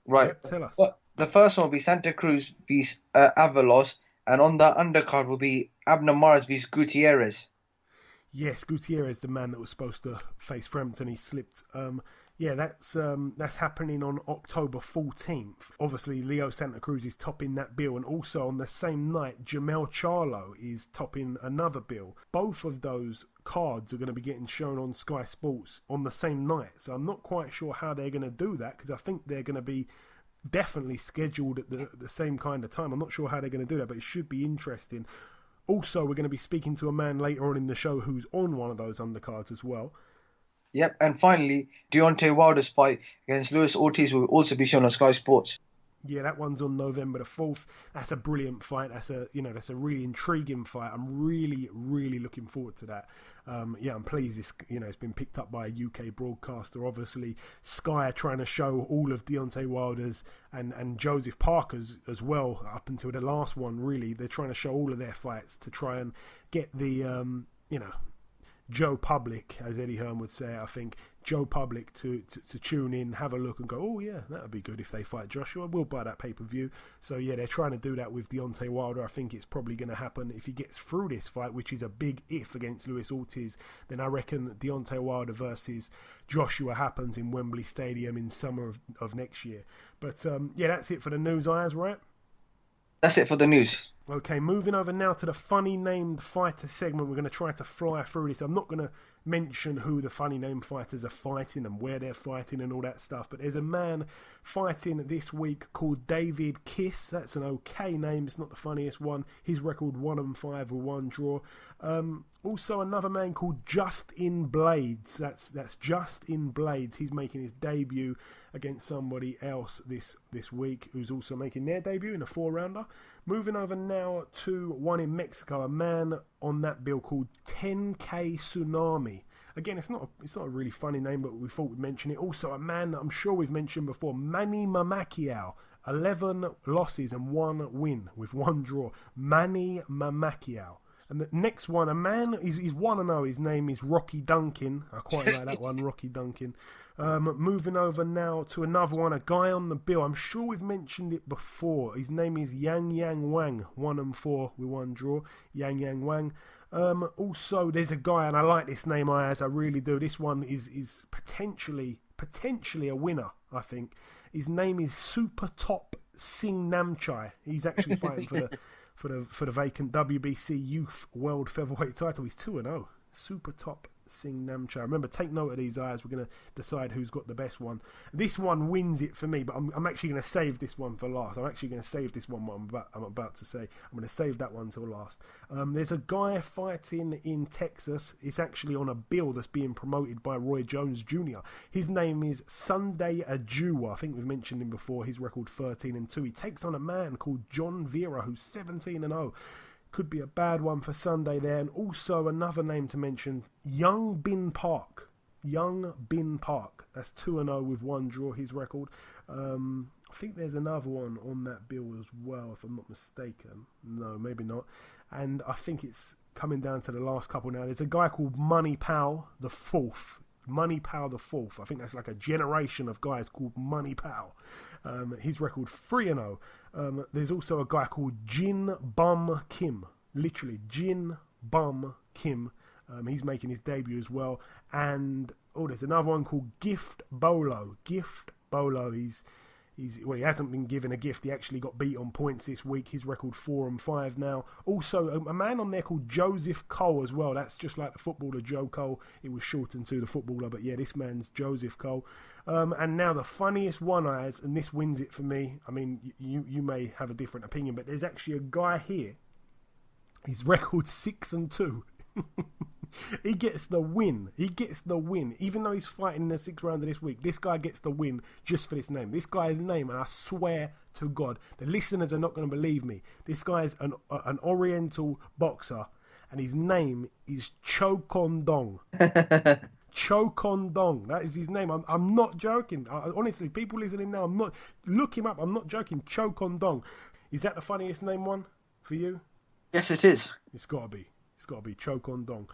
Right. Yep, tell us. The first one will be Santa Cruz vs Avalos, and on the undercard will be Abner Mares vs Gutierrez. Yes, Gutierrez, the man that was supposed to face Frampton, he slipped. That's happening on October 14th. Obviously, Leo Santa Cruz is topping that bill, and also on the same night, Jamel Charlo is topping another bill. Both of those cards are going to be getting shown on Sky Sports on the same night, so I'm not quite sure how they're going to do that, because I think they're going to be definitely scheduled at the same kind of time. I'm not sure how they're going to do that, but it should be interesting. Also, we're going to be speaking to a man later on in the show who's on one of those undercards as well. Yep, and finally, Deontay Wilder's fight against Luis Ortiz will also be shown on Sky Sports. Yeah, that one's on November the 4th. That's a brilliant fight. That's a really intriguing fight. I'm really, really looking forward to that. I'm pleased it's been picked up by a UK broadcaster. Obviously, Sky are trying to show all of Deontay Wilder's and Joseph Parker's as well, up until the last one, really. They're trying to show all of their fights to try and get the, Joe Public, as Eddie Hearn would say, I think, Joe Public to tune in, have a look and go, oh yeah, that would be good if they fight Joshua. We'll buy that pay-per-view. So yeah, they're trying to do that with Deontay Wilder. I think it's probably going to happen if he gets through this fight, which is a big if against Luis Ortiz. Then I reckon Deontay Wilder versus Joshua happens in Wembley Stadium in summer of next year. But that's it for the news, Ayaz, right? That's it for the news. Okay, moving over now to the funny named fighter segment. We're going to try to fly through this. I'm not going to mention who the funny named fighters are fighting and where they're fighting and all that stuff, but there's a man fighting this week called David Kiss. That's an okay name. It's not the funniest one. His record 1-5 with 1 draw. Also another man called Justin Blades. That's Justin Blades. He's making his debut against somebody else this week who's also making their debut in a 4-rounder. Moving over now to one in Mexico, a man on that bill called 10K Tsunami. Again, it's not a really funny name, but we thought we'd mention it. Also, a man that I'm sure we've mentioned before, Manny Mamakiao. 11 losses and 1 win with 1 draw. Manny Mamakiao. And the next one, a man, he's 1-0. His name is Rocky Duncan. I quite like that one, Rocky Duncan. Moving over now to another one, a guy on the bill. I'm sure we've mentioned it before. His name is Yang Wang. 1-4 with 1 draw. Yang Wang. Also, there's a guy, and I like this name, Ayaz. I really do. This one is potentially a winner, I think. His name is Super Top Singh Namchai. He's actually fighting for the vacant WBC Youth World Featherweight title. He's 2-0. Super Top Singh Namcha. Remember, take note of these eyes. We're going to decide who's got the best one. This one wins it for me, but I'm actually going to save this one for last. I'm actually going to save this one. What I'm about to say. I'm going to save that one till last. There's a guy fighting in Texas. It's actually on a bill that's being promoted by Roy Jones Jr. His name is Sunday Ajuwa. I think we've mentioned him before. His record 13-2. He takes on a man called John Vera, who's 17-0. Could be a bad one for Sunday there. And also another name to mention, Young Bin Park. Young Bin Park. That's 2-0 with 1 draw, his record. I think there's another one on that bill as well, if I'm not mistaken. No, maybe not. And I think it's coming down to the last couple now. There's a guy called Money Powell the Fourth. Money Powell the Fourth. I think that's like a generation of guys called Money Powell. His record 3-0. There's also a guy called Jin Bum Kim. Literally, Jin Bum Kim. He's making his debut as well. And there's another one called Gift Bolo. Gift Bolo. He hasn't been given a gift. He actually got beat on points this week. His record 4-5 now. Also, a man on there called Joseph Cole as well. That's just like the footballer Joe Cole. It was shortened to the footballer, but yeah, this man's Joseph Cole. And now the funniest one, and this wins it for me. I mean, you may have a different opinion, but there's actually a guy here. His record 6-2. He gets the win. Even though he's fighting in the 6th round of this week, this guy gets the win just for this name. This guy's name, and I swear to God, the listeners are not going to believe me. This guy's an Oriental boxer, and his name is Chokondong. Chokondong. That is his name. I'm not joking. Honestly, people listening now, look him up. I'm not joking. Chokondong. Is that the funniest name one for you? Yes, it is. It's got to be. It's got to be Chokondong.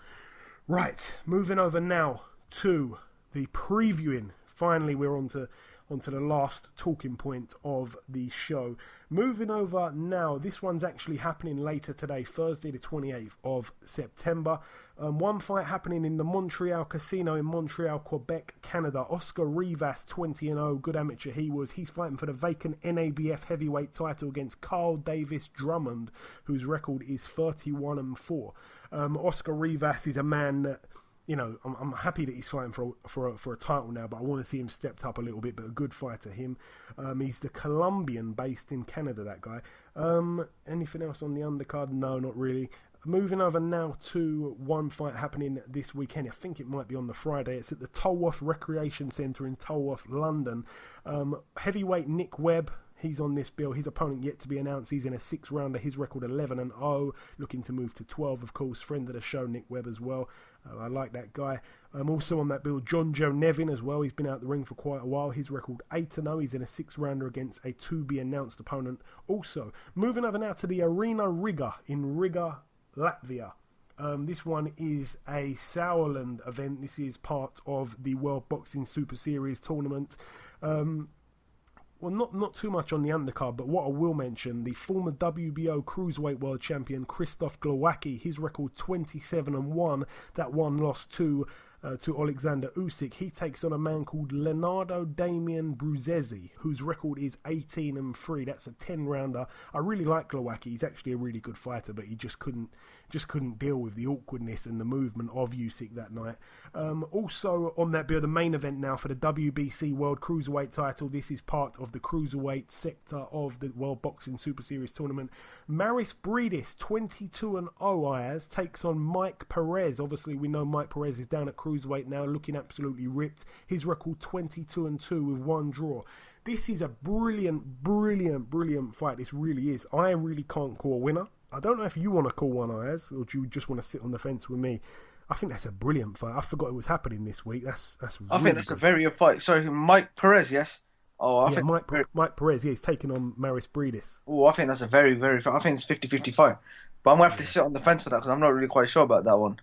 Right, moving over now to the previewing. Finally, we're onto the last talking point of the show. Moving over now, this one's actually happening later today, Thursday the 28th of September. One fight happening in the Montreal Casino in Montreal, Quebec, Canada. Oscar Rivas, 20-0, good amateur he was. He's fighting for the vacant NABF heavyweight title against Carl Davis Drummond, whose record is 31-4. Oscar Rivas is a man that, you know, I'm happy that he's fighting for a title now, but I want to see him stepped up a little bit. But a good fighter, him. He's the Colombian based in Canada, that guy. Anything else on the undercard? No, not really. Moving over now to one fight happening this weekend. I think it might be on the Friday. It's at the Tolworth Recreation Centre in Tolworth, London. Heavyweight Nick Webb. He's on this bill. His opponent yet to be announced. He's in a 6th rounder. His record 11-0. Looking to move to 12, of course. Friend of the show, Nick Webb as well. I like that guy. Also on that bill, John Joe Nevin as well. He's been out the ring for quite a while. His record 8-0. He's in a 6th rounder against a to-be-announced opponent. Also, moving over now to the Arena Riga in Riga, Latvia. This one is a Sauerland event. This is part of the World Boxing Super Series tournament. Well, not too much on the undercard, but what I will mention, the former WBO Cruiserweight World Champion Krzysztof Glowacki, his record 27-1, that one lost to Alexander Usyk. He takes on a man called Leonardo Damian Bruzesi, whose record is 18-3. That's a 10-rounder. I really like Glowacki. He's actually a really good fighter, but he just couldn't deal with the awkwardness and the movement of Usyk that night. Also on that bill, the main event now for the WBC World Cruiserweight title. This is part of the Cruiserweight sector of the World Boxing Super Series tournament. Maris Bridis, 22-0, Ayaz, takes on Mike Perez. Obviously, we know Mike Perez is down at Cruiserweight now, looking absolutely ripped. His record 22-2 with 1 draw. This is a brilliant fight. This really is. I really can't call a winner. I don't know if you want to call one, Ayaz, or do you just want to sit on the fence with me? I think that's a brilliant fight. I forgot it was happening this week. That's really I think that's good. a very good fight. Sorry, Mike Perez, yes? Oh, I think Mike Perez, yeah, he's taking on Maris Bridis. Oh, I think that's a very I think it's 50-50 fight. But I'm going to have to sit on the fence for that because I'm not really quite sure about that one.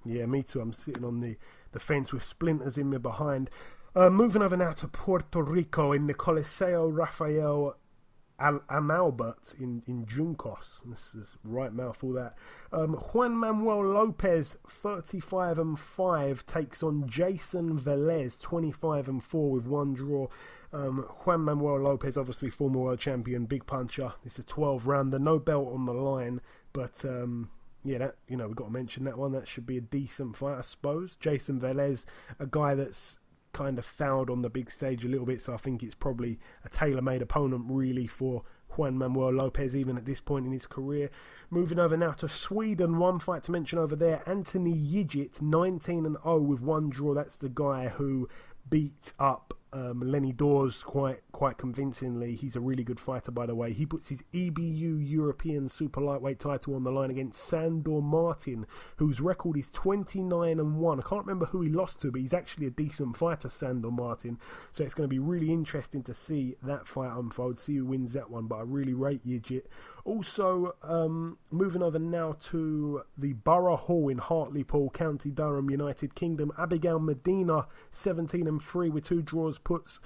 Yeah, me too. I'm sitting on the fence with splinters in me behind. Moving over now to Puerto Rico in the Coliseo Rafael Amalbert in Juncos. This is right mouthful that. Juan Manuel Lopez, 35-5, takes on Jason Velez, 25-4 with 1 draw. Juan Manuel Lopez, obviously former world champion, big puncher. It's a 12-rounder, no belt on the line, but that, we've got to mention that one. That should be a decent fight, I suppose. Jason Velez, a guy that's kind of fouled on the big stage a little bit, so I think it's probably a tailor-made opponent really for Juan Manuel Lopez, even at this point in his career. Moving over now to Sweden, one fight to mention over there. Anthony Yigit, 19-0 with 1 draw. That's the guy who beat up Lenny Dawes quite convincingly. He's a really good fighter, by the way. He puts his EBU European super lightweight title on the line against Sandor Martin, whose record is 29-1. I can't remember who he lost to, but he's actually a decent fighter, Sandor Martin. So it's going to be really interesting to see that fight unfold, see who wins that one. But I really rate Yigit. Also, moving over now to the Borough Hall in Hartlepool, County Durham, United Kingdom. Abigail Medina, 17-3 with 2 draws, puts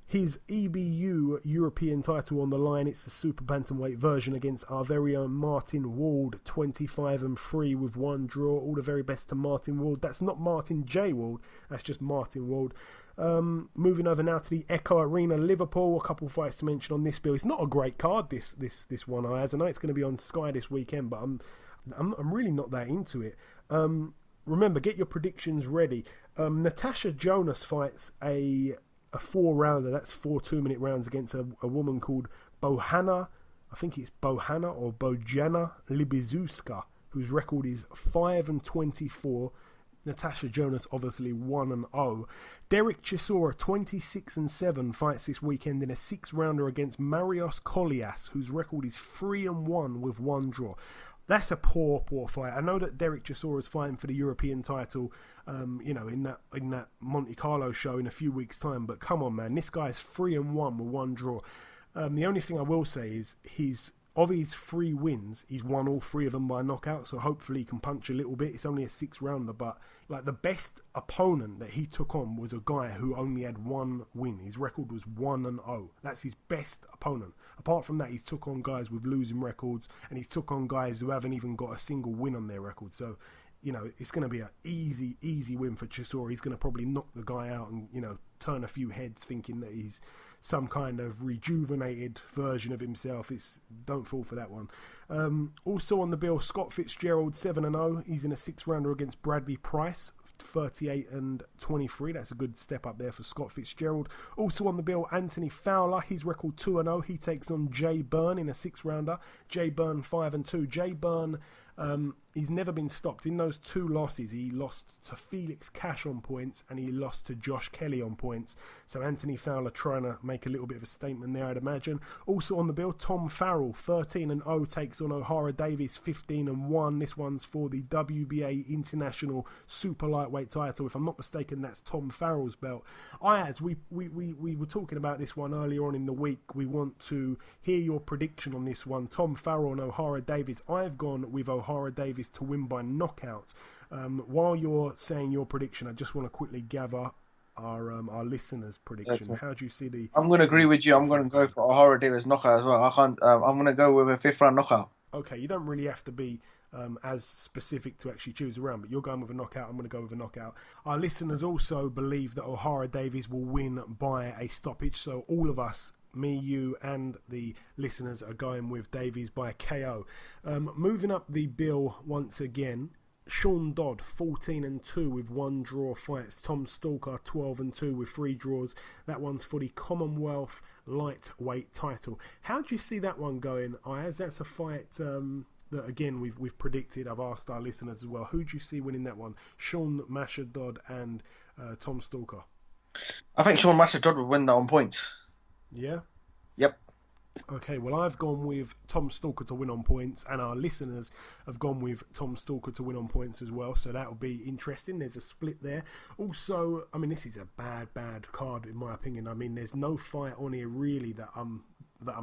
his EBU European title on the line. It's the super bantamweight version against our very own Martin Ward, 25-3 with 1 draw. All the very best to Martin Ward. That's not Martin J. Ward, that's just Martin Ward. Moving over now to the Echo Arena, Liverpool. A couple fights to mention on this bill. It's not a great card, this one, Ayaz. I know it's going to be on Sky this weekend, but I'm really not that into it. Remember, get your predictions ready. Natasha Jonas fights a 4-rounder. That's 4 2-minute rounds against a woman called Bohana. I think it's Bohana or Bojana Libizuska, whose record is 5-24. Natasha Jonas obviously 1-0. Derek Chisora, 26-7, fights this weekend in a 6-rounder against Marios Kolias, whose record is 3-1 with 1 draw. That's a poor fight. I know that Derek Chisora is fighting for the European title, in that Monte Carlo show in a few weeks' time. But come on, man, this guy's 3-1 with 1 draw. The only thing I will say is of his 3 wins, he's won all 3 of them by knockout. So hopefully he can punch a little bit. It's only a 6-rounder, but like the best opponent that he took on was a guy who only had 1 win. His record was 1-0. That's his best opponent. Apart from that, he's took on guys with losing records, and he's took on guys who haven't even got a single win on their record. So, it's going to be an easy win for Chisora. He's going to probably knock the guy out and, turn a few heads thinking that he's some kind of rejuvenated version of himself. Don't fall for that one. Also on the bill, Scott Fitzgerald, 7-0. He's in a 6-rounder against Bradley Price, 38-23. That's a good step up there for Scott Fitzgerald. Also on the bill, Anthony Fowler. His record 2-0. He takes on Jay Byrne in a 6-rounder. Jay Byrne 5-2. Jay Byrne, he's never been stopped. In those 2 losses, he lost to Felix Cash on points and he lost to Josh Kelly on points. So Anthony Fowler trying to make a little bit of a statement there, I'd imagine. Also on the bill, Tom Farrell, 13-0, takes on O'Hara Davis, 15-1. This one's for the WBA International Super Lightweight title. If I'm not mistaken, that's Tom Farrell's belt. Ayaz, we were talking about this one earlier on in the week. We want to hear your prediction on this one. Tom Farrell and O'Hara Davis. I've gone with O'Hara Davis to win by knockout. While you're saying your prediction, I just want to quickly gather our listeners' prediction. Okay. How do you see the? I'm going to agree with you. I'm going to go for O'Hara Davis knockout as well. I'm going to go with a 5th-round knockout. Okay, you don't really have to be as specific to actually choose a round, but you're going with a knockout. I'm going to go with a knockout. Our listeners also believe that O'Hara Davis will win by a stoppage. So all of us, me, you, and the listeners are going with Davies by KO. Moving up the bill once again, Sean Dodd, 14-2 with 1 draw, fights Tom Stalker, 12-2 with 3 draws. That one's for the Commonwealth lightweight title. How do you see that one going, Ayaz? That's a fight that, again, we've predicted. I've asked our listeners as well. Who do you see winning that one? Sean Masha Dodd and Tom Stalker? I think Sean Masha Dodd will win that on points. Yeah? Yep. Okay, well, I've gone with Tom Stalker to win on points, and our listeners have gone with Tom Stalker to win on points as well, so that'll be interesting. There's a split there. Also, I mean, this is a bad card in my opinion. I mean, there's no fight on here really that I'm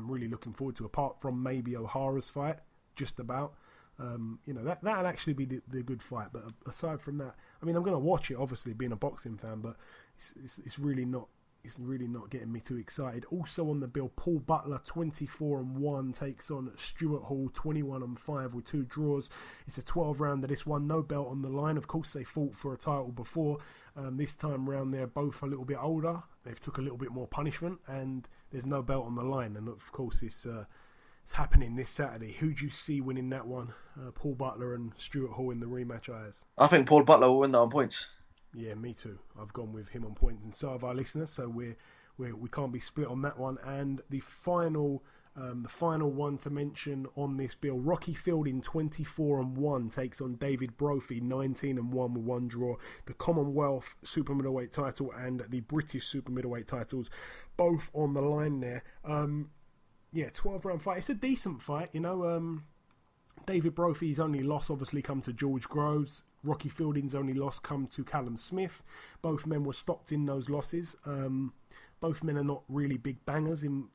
really looking forward to, apart from maybe O'Hara's fight, just about. That'll actually be the good fight, but aside from that, I mean, I'm going to watch it, obviously, being a boxing fan, but it's really not. It's really not getting me too excited. Also on the bill, Paul Butler, 24-1, takes on Stuart Hall, 21-5 with 2 draws. It's a 12-rounder. This one, no belt on the line. Of course, they fought for a title before. This time round, they're both a little bit older. They've took a little bit more punishment, and there's no belt on the line. And of course, It's happening this Saturday. Who do you see winning that one? Paul Butler and Stuart Hall in the rematch, Ayaz. I think Paul Butler will win that on points. Yeah, me too. I've gone with him on points, and so have our listeners. So we can't be split on that one. And the final one to mention on this bill, Rocky Fielding 24-1 takes on David Brophy 19-1 with one draw. The Commonwealth super middleweight title and the British super middleweight titles, both on the line there. 12-round fight. It's a decent fight, you know. David Brophy's only loss obviously come to George Groves. Rocky Fielding's only loss come to Callum Smith. Both men were stopped in those losses. Both men are not really big bangers in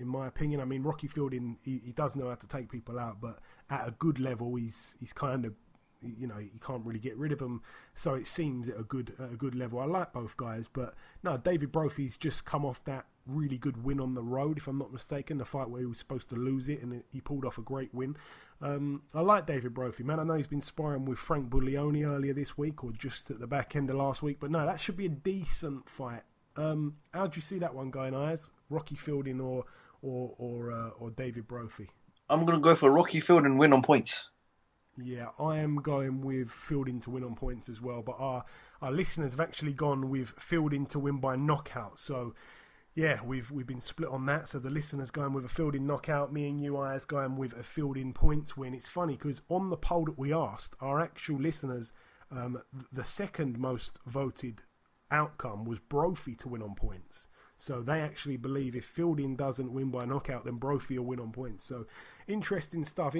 my opinion. I mean, Rocky Fielding, he does know how to take people out, but at a good level, he's kind of, you can't really get rid of him. So it seems at a good level. I like both guys, but no, David Brophy's just come off that really good win on the road, if I'm not mistaken, the fight where he was supposed to lose it, and he pulled off a great win. I like David Brophy, man. I know he's been sparring with Frank Buglioni earlier this week, or just at the back end of last week, but no, that should be a decent fight. How do you see that one going, Ayaz? Rocky Fielding or David Brophy? I'm going to go for Rocky Fielding win on points. Yeah, I am going with Fielding to win on points as well, but our listeners have actually gone with Fielding to win by knockout. So yeah, we've been split on that. So the listeners going with a Fielding knockout, me and you, Ayaz, going with a Fielding points win. It's funny because on the poll that we asked, our actual listeners, the second most voted outcome was Brophy to win on points. So they actually believe if Fielding doesn't win by knockout, then Brophy will win on points. So interesting stuff.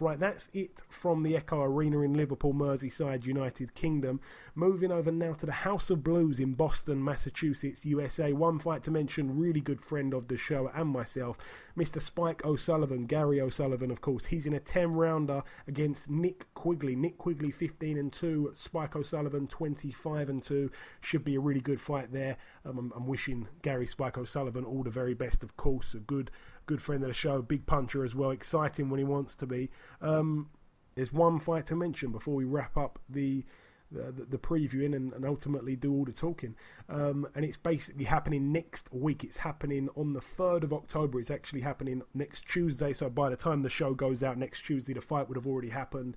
Right, that's it from the Echo Arena in Liverpool, Merseyside, United Kingdom. Moving over now to the House of Blues in Boston, Massachusetts, USA. One fight to mention, really good friend of the show and myself, Mr. Spike O'Sullivan, Gary O'Sullivan, of course. He's in a 10-rounder against Nick Quigley. Nick Quigley 15-2, Spike O'Sullivan 25-2. Should be a really good fight there. I'm wishing Gary Spike O'Sullivan all the very best, of course. A good friend of the show, big puncher as well, exciting when he wants to be. There's one fight to mention before we wrap up the previewing and ultimately do all the talking. And it's basically happening next week. It's happening on the 3rd of October. It's actually happening next Tuesday. So by the time the show goes out next Tuesday, the fight would have already happened.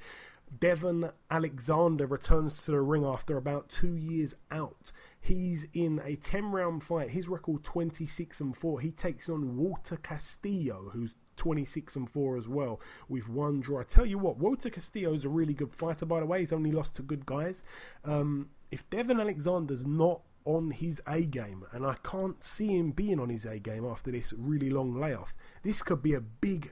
Devon Alexander returns to the ring after about 2 years out. He's in a 10-round fight. His record 26-4. He takes on Walter Castillo, who's 26-4 as well, with one draw. I tell you what, Walter Castillo is a really good fighter, by the way. He's only lost to good guys. If Devon Alexander's not on his A game, and I can't see him being on his A game after this really long layoff, this could be a big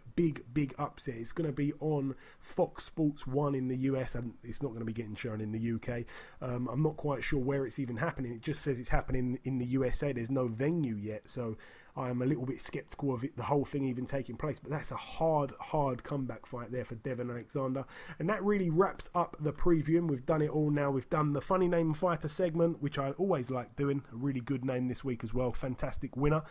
upset. It's going to be on Fox Sports 1 in the US, and it's not going to be getting shown in the UK. I'm not quite sure where it's even happening. It just says it's happening in the USA. There's no venue yet, so I'm a little bit sceptical of it, the whole thing even taking place. But that's a hard comeback fight there for Devon Alexander. And that really wraps up the preview. And we've done it all now. We've done the Funny Name Fighter segment, which I always like doing. A really good name this week as well. Fantastic winner.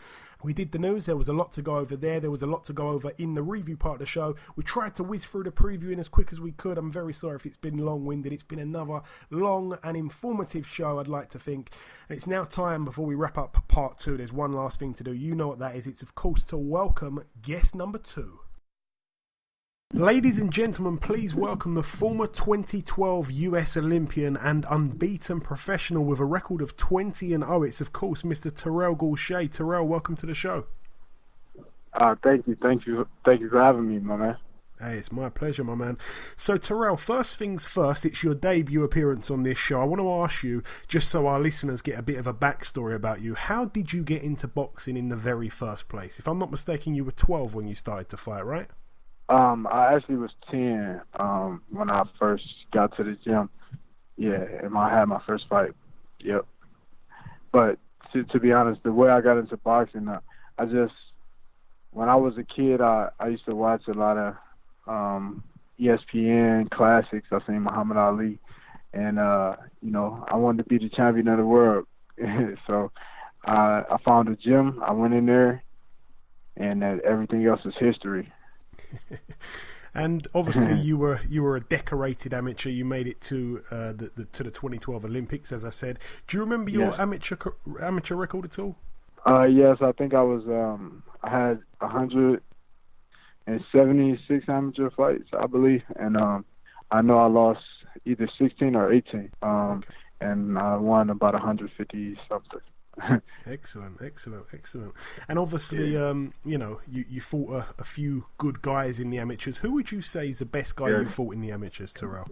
We did the news. There was a lot to go over there. There was a lot to go over in the review part of the show. We tried to whiz through the previewing as quick as we could. I'm very sorry if it's been long-winded. It's been another long and informative show, I'd like to think. And it's now time, before we wrap up part 2, there's one last thing to do. You know what that is. It's, of course, to welcome guest number 2. Ladies and gentlemen, please welcome the former 2012 U.S. Olympian and unbeaten professional with a record of 20-0. It's, of course, Mr. Terrell Gausha. Terrell, welcome to the show. Thank you for having me, my man. Hey, it's my pleasure, my man. So, Terrell, first things first, it's your debut appearance on this show. I want to ask you, just so our listeners get a bit of a backstory about you, how did you get into boxing in the very first place? If I'm not mistaken, you were 12 when you started to fight, right? I actually was 10 when I first got to the gym. Yeah, and I had my first fight. Yep. But to be honest, the way I got into boxing, when I was a kid, I used to watch a lot of ESPN classics. I seen Muhammad Ali, and I wanted to be the champion of the world. So I found a gym. I went in there, and everything else is history. And obviously, you were a decorated amateur. You made it to the 2012 Olympics, as I said. Do you remember your amateur record at all? Yes, I think I was. I had 100 in 76 amateur fights, I believe, and I know I lost either 16 or 18, and I won about 150 something. Excellent. And obviously, you fought a few good guys in the amateurs. Who would you say is the best guy you fought in the amateurs, Terrell?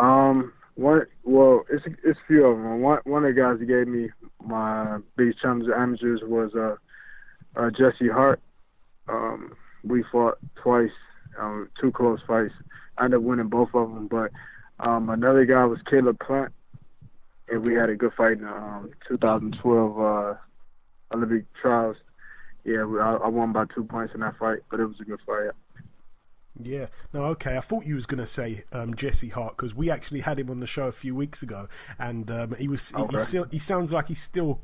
It's a few of them. One of the guys that gave me my biggest challenge at amateurs was Jesse Hart. We fought twice, 2 close fights. I ended up winning both of them, but another guy was Caleb Plant. And we had a good fight in 2012 Olympic trials. Yeah, I won by 2 points in that fight, but it was a good fight. Yeah. No, okay. I thought you was going to say Jesse Hart, because we actually had him on the show a few weeks ago, and he sounds like he's still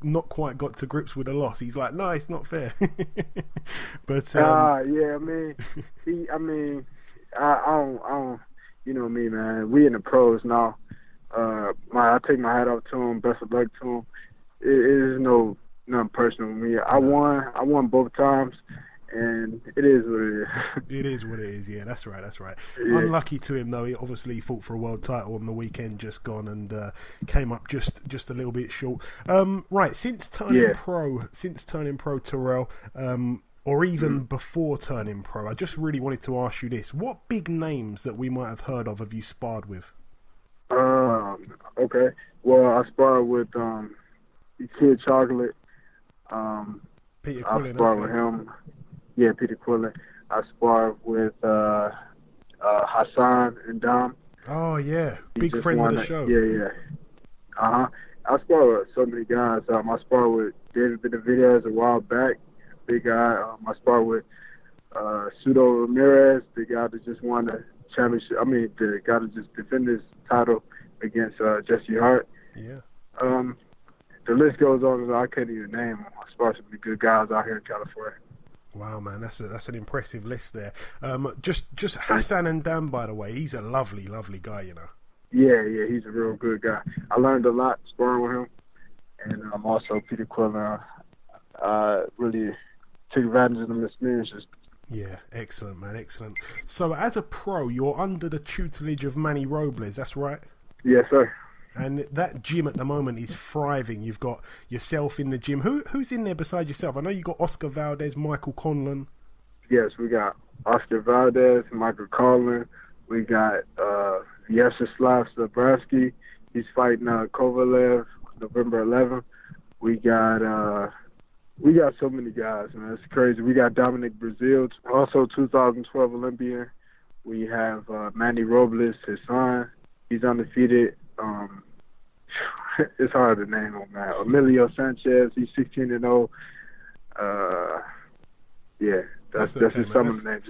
not quite got to grips with the loss. He's like, no, it's not fair. But I don't. You know me, man. We in the pros now. I take my hat off to him. Best of luck to him. It is nothing personal with me. I won both times, and it is what it is. It is what it is. Yeah, that's right. Yeah. Unlucky to him though. He obviously fought for a world title on the weekend just gone, and came up just a little bit short. Right, since turning pro, Terrell, or even before turning pro, I just really wanted to ask you this: what big names that we might have heard of have you sparred with? Okay. Well, I sparred with Kid Chocolate. Peter I Quillen. sparred with him. Yeah, Peter Quillen. I sparred with Hassan and Dom. Oh yeah, big friend of the show. Yeah. I sparred with so many guys. I sparred with David Benavidez a while back. Big guy. I sparred with Sudo Ramirez, the guy that just won the championship. I mean, the guy that just defended his title against Jesse Hart. Yeah. The list goes on. I can't even name them. I sparred some good guys out here in California. Wow, man, that's an impressive list there. Just Hassan and Dan, by the way, he's a lovely guy, you know. Yeah, he's a real good guy. I learned a lot sparring with him, and also Peter Quillen. Really took advantage of them experiences. Yeah, excellent, man, excellent. So, as a pro, you're under the tutelage of Manny Robles, that's right? Yes, sir. And that gym at the moment is thriving. You've got yourself in the gym. Who's in there beside yourself? I know you got Oscar Valdez, Michael Conlon. Yes, we got Oscar Valdez, Michael Conlon. We got Vyacheslav Zabravsky. He's fighting Kovalev November 11th. We got so many guys, man. It's crazy. We got Dominic Brazil, also 2012 Olympian. We have Manny Robles, his son. He's undefeated. It's hard to name him, man. Emilio Sanchez, he's 16-0. Yeah, that's just some of the names.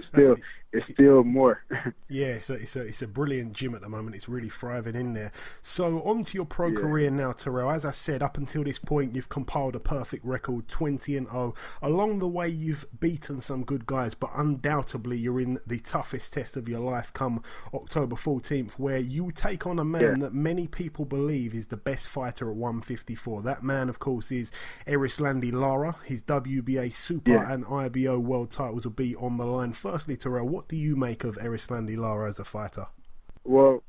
It's still more. Yeah, it's a brilliant gym at the moment. It's really thriving in there. So on to your pro career now, Terrell. As I said, up until this point, you've compiled a perfect record, 20-0. Along the way, you've beaten some good guys, but undoubtedly, you're in the toughest test of your life come October 14th, where you take on a man that many people believe is the best fighter at 154. That man, of course, is Erislandy Lara. His WBA Super and IBO world titles will be on the line. Firstly, Terrell, what do you make of Erislandy Lara as a fighter? Well,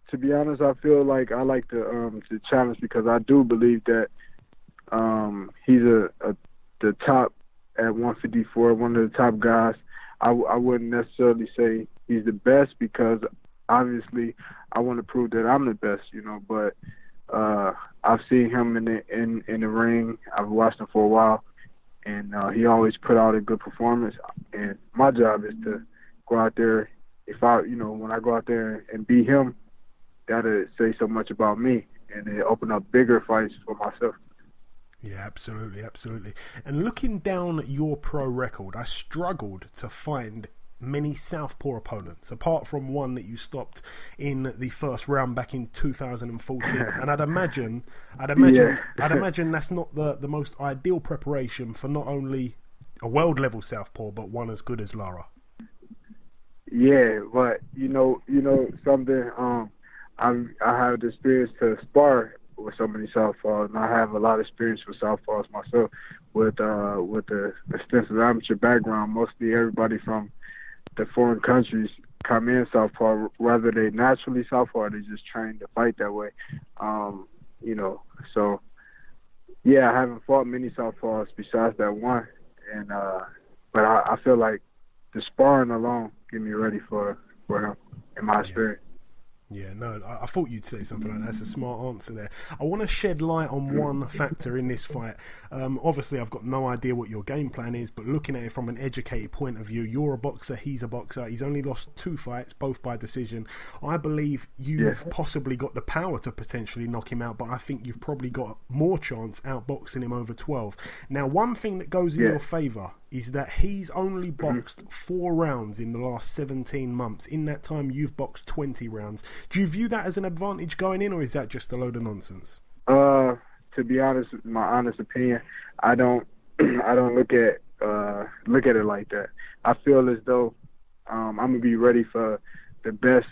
to be honest, I feel like I like to challenge, because I do believe that he's the top at 154, one of the top guys. I wouldn't necessarily say he's the best, because obviously I want to prove that I'm the best, you know. But I've seen him in the ring. I've watched him for a while. And he always put out a good performance. And my job is to go out there. When I go out there and beat him, that'll say so much about me, and it open up bigger fights for myself. Yeah, absolutely. And looking down at your pro record, I struggled to find many southpaw opponents, apart from one that you stopped in the first round back in 2014. And I'd imagine that's not the most ideal preparation for not only a world level southpaw, but one as good as Lara. Yeah, but you know something. I have the experience to spar with so many southpaws, and I have a lot of experience with southpaws myself. with the extensive amateur background. Mostly everybody from the foreign countries come in southpaw, whether they naturally southpaw or they just train to fight that way. So yeah, I haven't fought many southpaws besides that one, and but I feel like the sparring alone get me ready for him, in my experience. Yeah, no, I thought you'd say something like that. That's a smart answer there. I want to shed light on one factor in this fight. Obviously, I've got no idea what your game plan is, but looking at it from an educated point of view, you're a boxer, he's a boxer. He's only lost 2 fights, both by decision. I believe you've possibly got the power to potentially knock him out, but I think you've probably got more chance outboxing him over 12. Now, one thing that goes in your favour is that he's only boxed 4 rounds in the last 17 months. In that time, you've boxed 20 rounds. Do you view that as an advantage going in, or is that just a load of nonsense? To be honest, my honest opinion, I don't look at it like that. I feel as though I'm gonna be ready for the best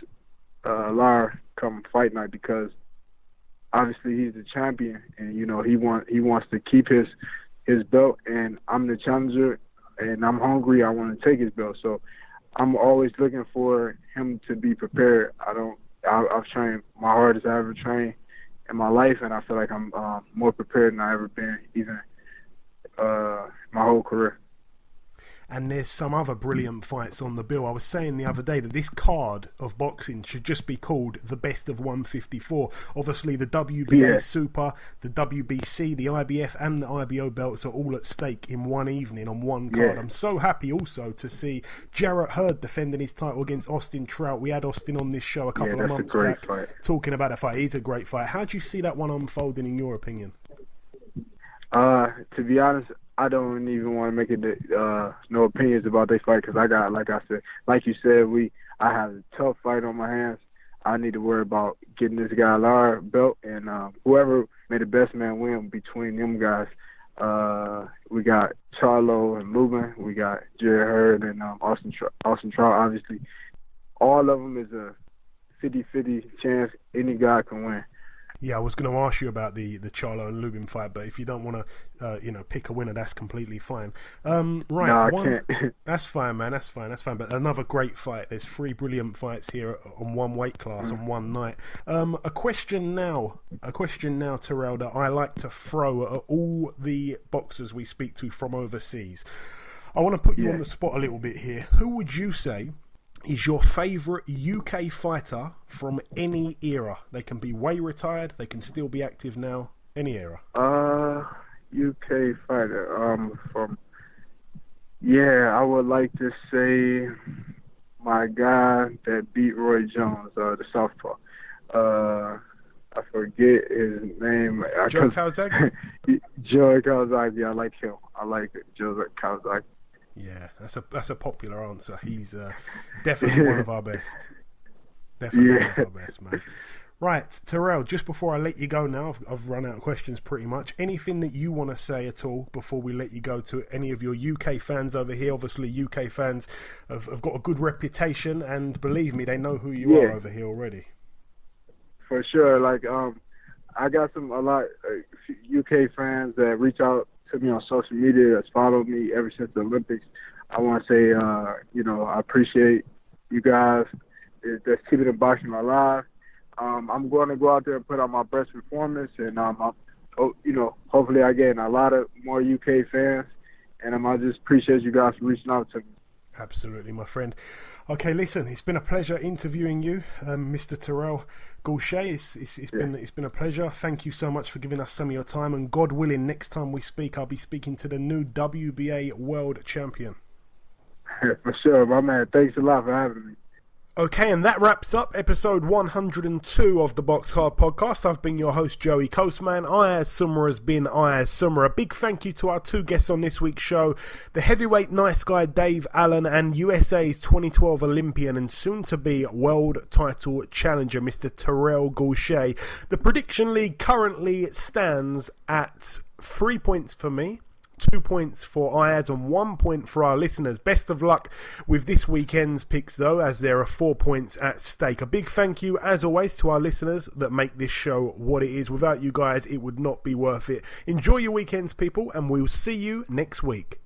Lara come fight night, because obviously he's the champion, and he wants to keep his belt, and I'm the challenger, and I'm hungry. I want to take his belt, so I'm always looking for him to be prepared. I've trained my hardest I ever trained in my life, and I feel like I'm more prepared than I've ever been, even my whole career. And there's some other brilliant fights on the bill. I was saying the other day that this card of boxing should just be called the best of 154. Obviously, the WBA Super, the WBC, the IBF, and the IBO belts are all at stake in one evening on one card. I'm so happy also to see Jarrett Hurd defending his title against Austin Trout. We had Austin on this show a couple of months back talking about that fight. He's a great fight. How do you see that one unfolding in your opinion? To be honest, I don't even want to make it no opinions about that fight, because I got, like you said, I have a tough fight on my hands. I need to worry about getting this guy Lara belt, and whoever made the best man win between them guys. We got Charlo and Lubin, we got Jarrett Hurd and Austin Trout. Obviously, all of them is a 50-50 chance any guy can win. Yeah, I was going to ask you about the Charlo and Lubin fight, but if you don't want to, pick a winner, that's completely fine. Right, no, I can't. That's fine, man. That's fine. But another great fight. There's 3 brilliant fights here on one weight class on one night. A question now, Terrell, that I like to throw at all the boxers we speak to from overseas. I want to put you on the spot a little bit here. Who would you say is your favourite UK fighter from any era? They can be way retired, they can still be active now, any era. UK fighter, I would like to say my guy that beat Roy Jones, the southpaw. I forget his name. Joe Kawasaki? Joe Kawasaki, I like him. I like Joe Kawasaki. Yeah, that's a popular answer. He's definitely one of our best. Definitely one of our best, man. Right, Terrell, just before I let you go now, I've run out of questions pretty much. Anything that you want to say at all before we let you go to any of your UK fans over here? Obviously, UK fans have got a good reputation, and believe me, they know who you are over here already. For sure. Like, I got a lot UK fans that reach out to me on social media, that's followed me ever since the Olympics. I want to say, I appreciate you guys that's keeping the boxing alive. I'm going to go out there and put on my best performance, and hopefully I get a lot of more UK fans, and I just appreciate you guys for reaching out to me. Absolutely, my friend. Okay, listen, it's been a pleasure interviewing you, Mr. Terrell Gausha. It's been a pleasure. Thank you so much for giving us some of your time, and God willing, next time we speak, I'll be speaking to the new WBA world champion. For sure, my man. Thanks a lot for having me. Okay, and that wraps up episode 102 of the BoxHard Podcast. I've been your host, Joey Coastman. Ayaz Summer has been Ayaz Summer. A big thank you to our 2 guests on this week's show, the heavyweight nice guy Dave Allen and USA's 2012 Olympian and soon-to-be world title challenger, Mr. Terrell Gausha. The prediction league currently stands at 3 points for me, 2 points for Ayaz and 1 point for our listeners. Best of luck with this weekend's picks, though, as there are 4 points at stake. A big thank you, as always, to our listeners that make this show what it is. Without you guys, it would not be worth it. Enjoy your weekends, people, and we'll see you next week.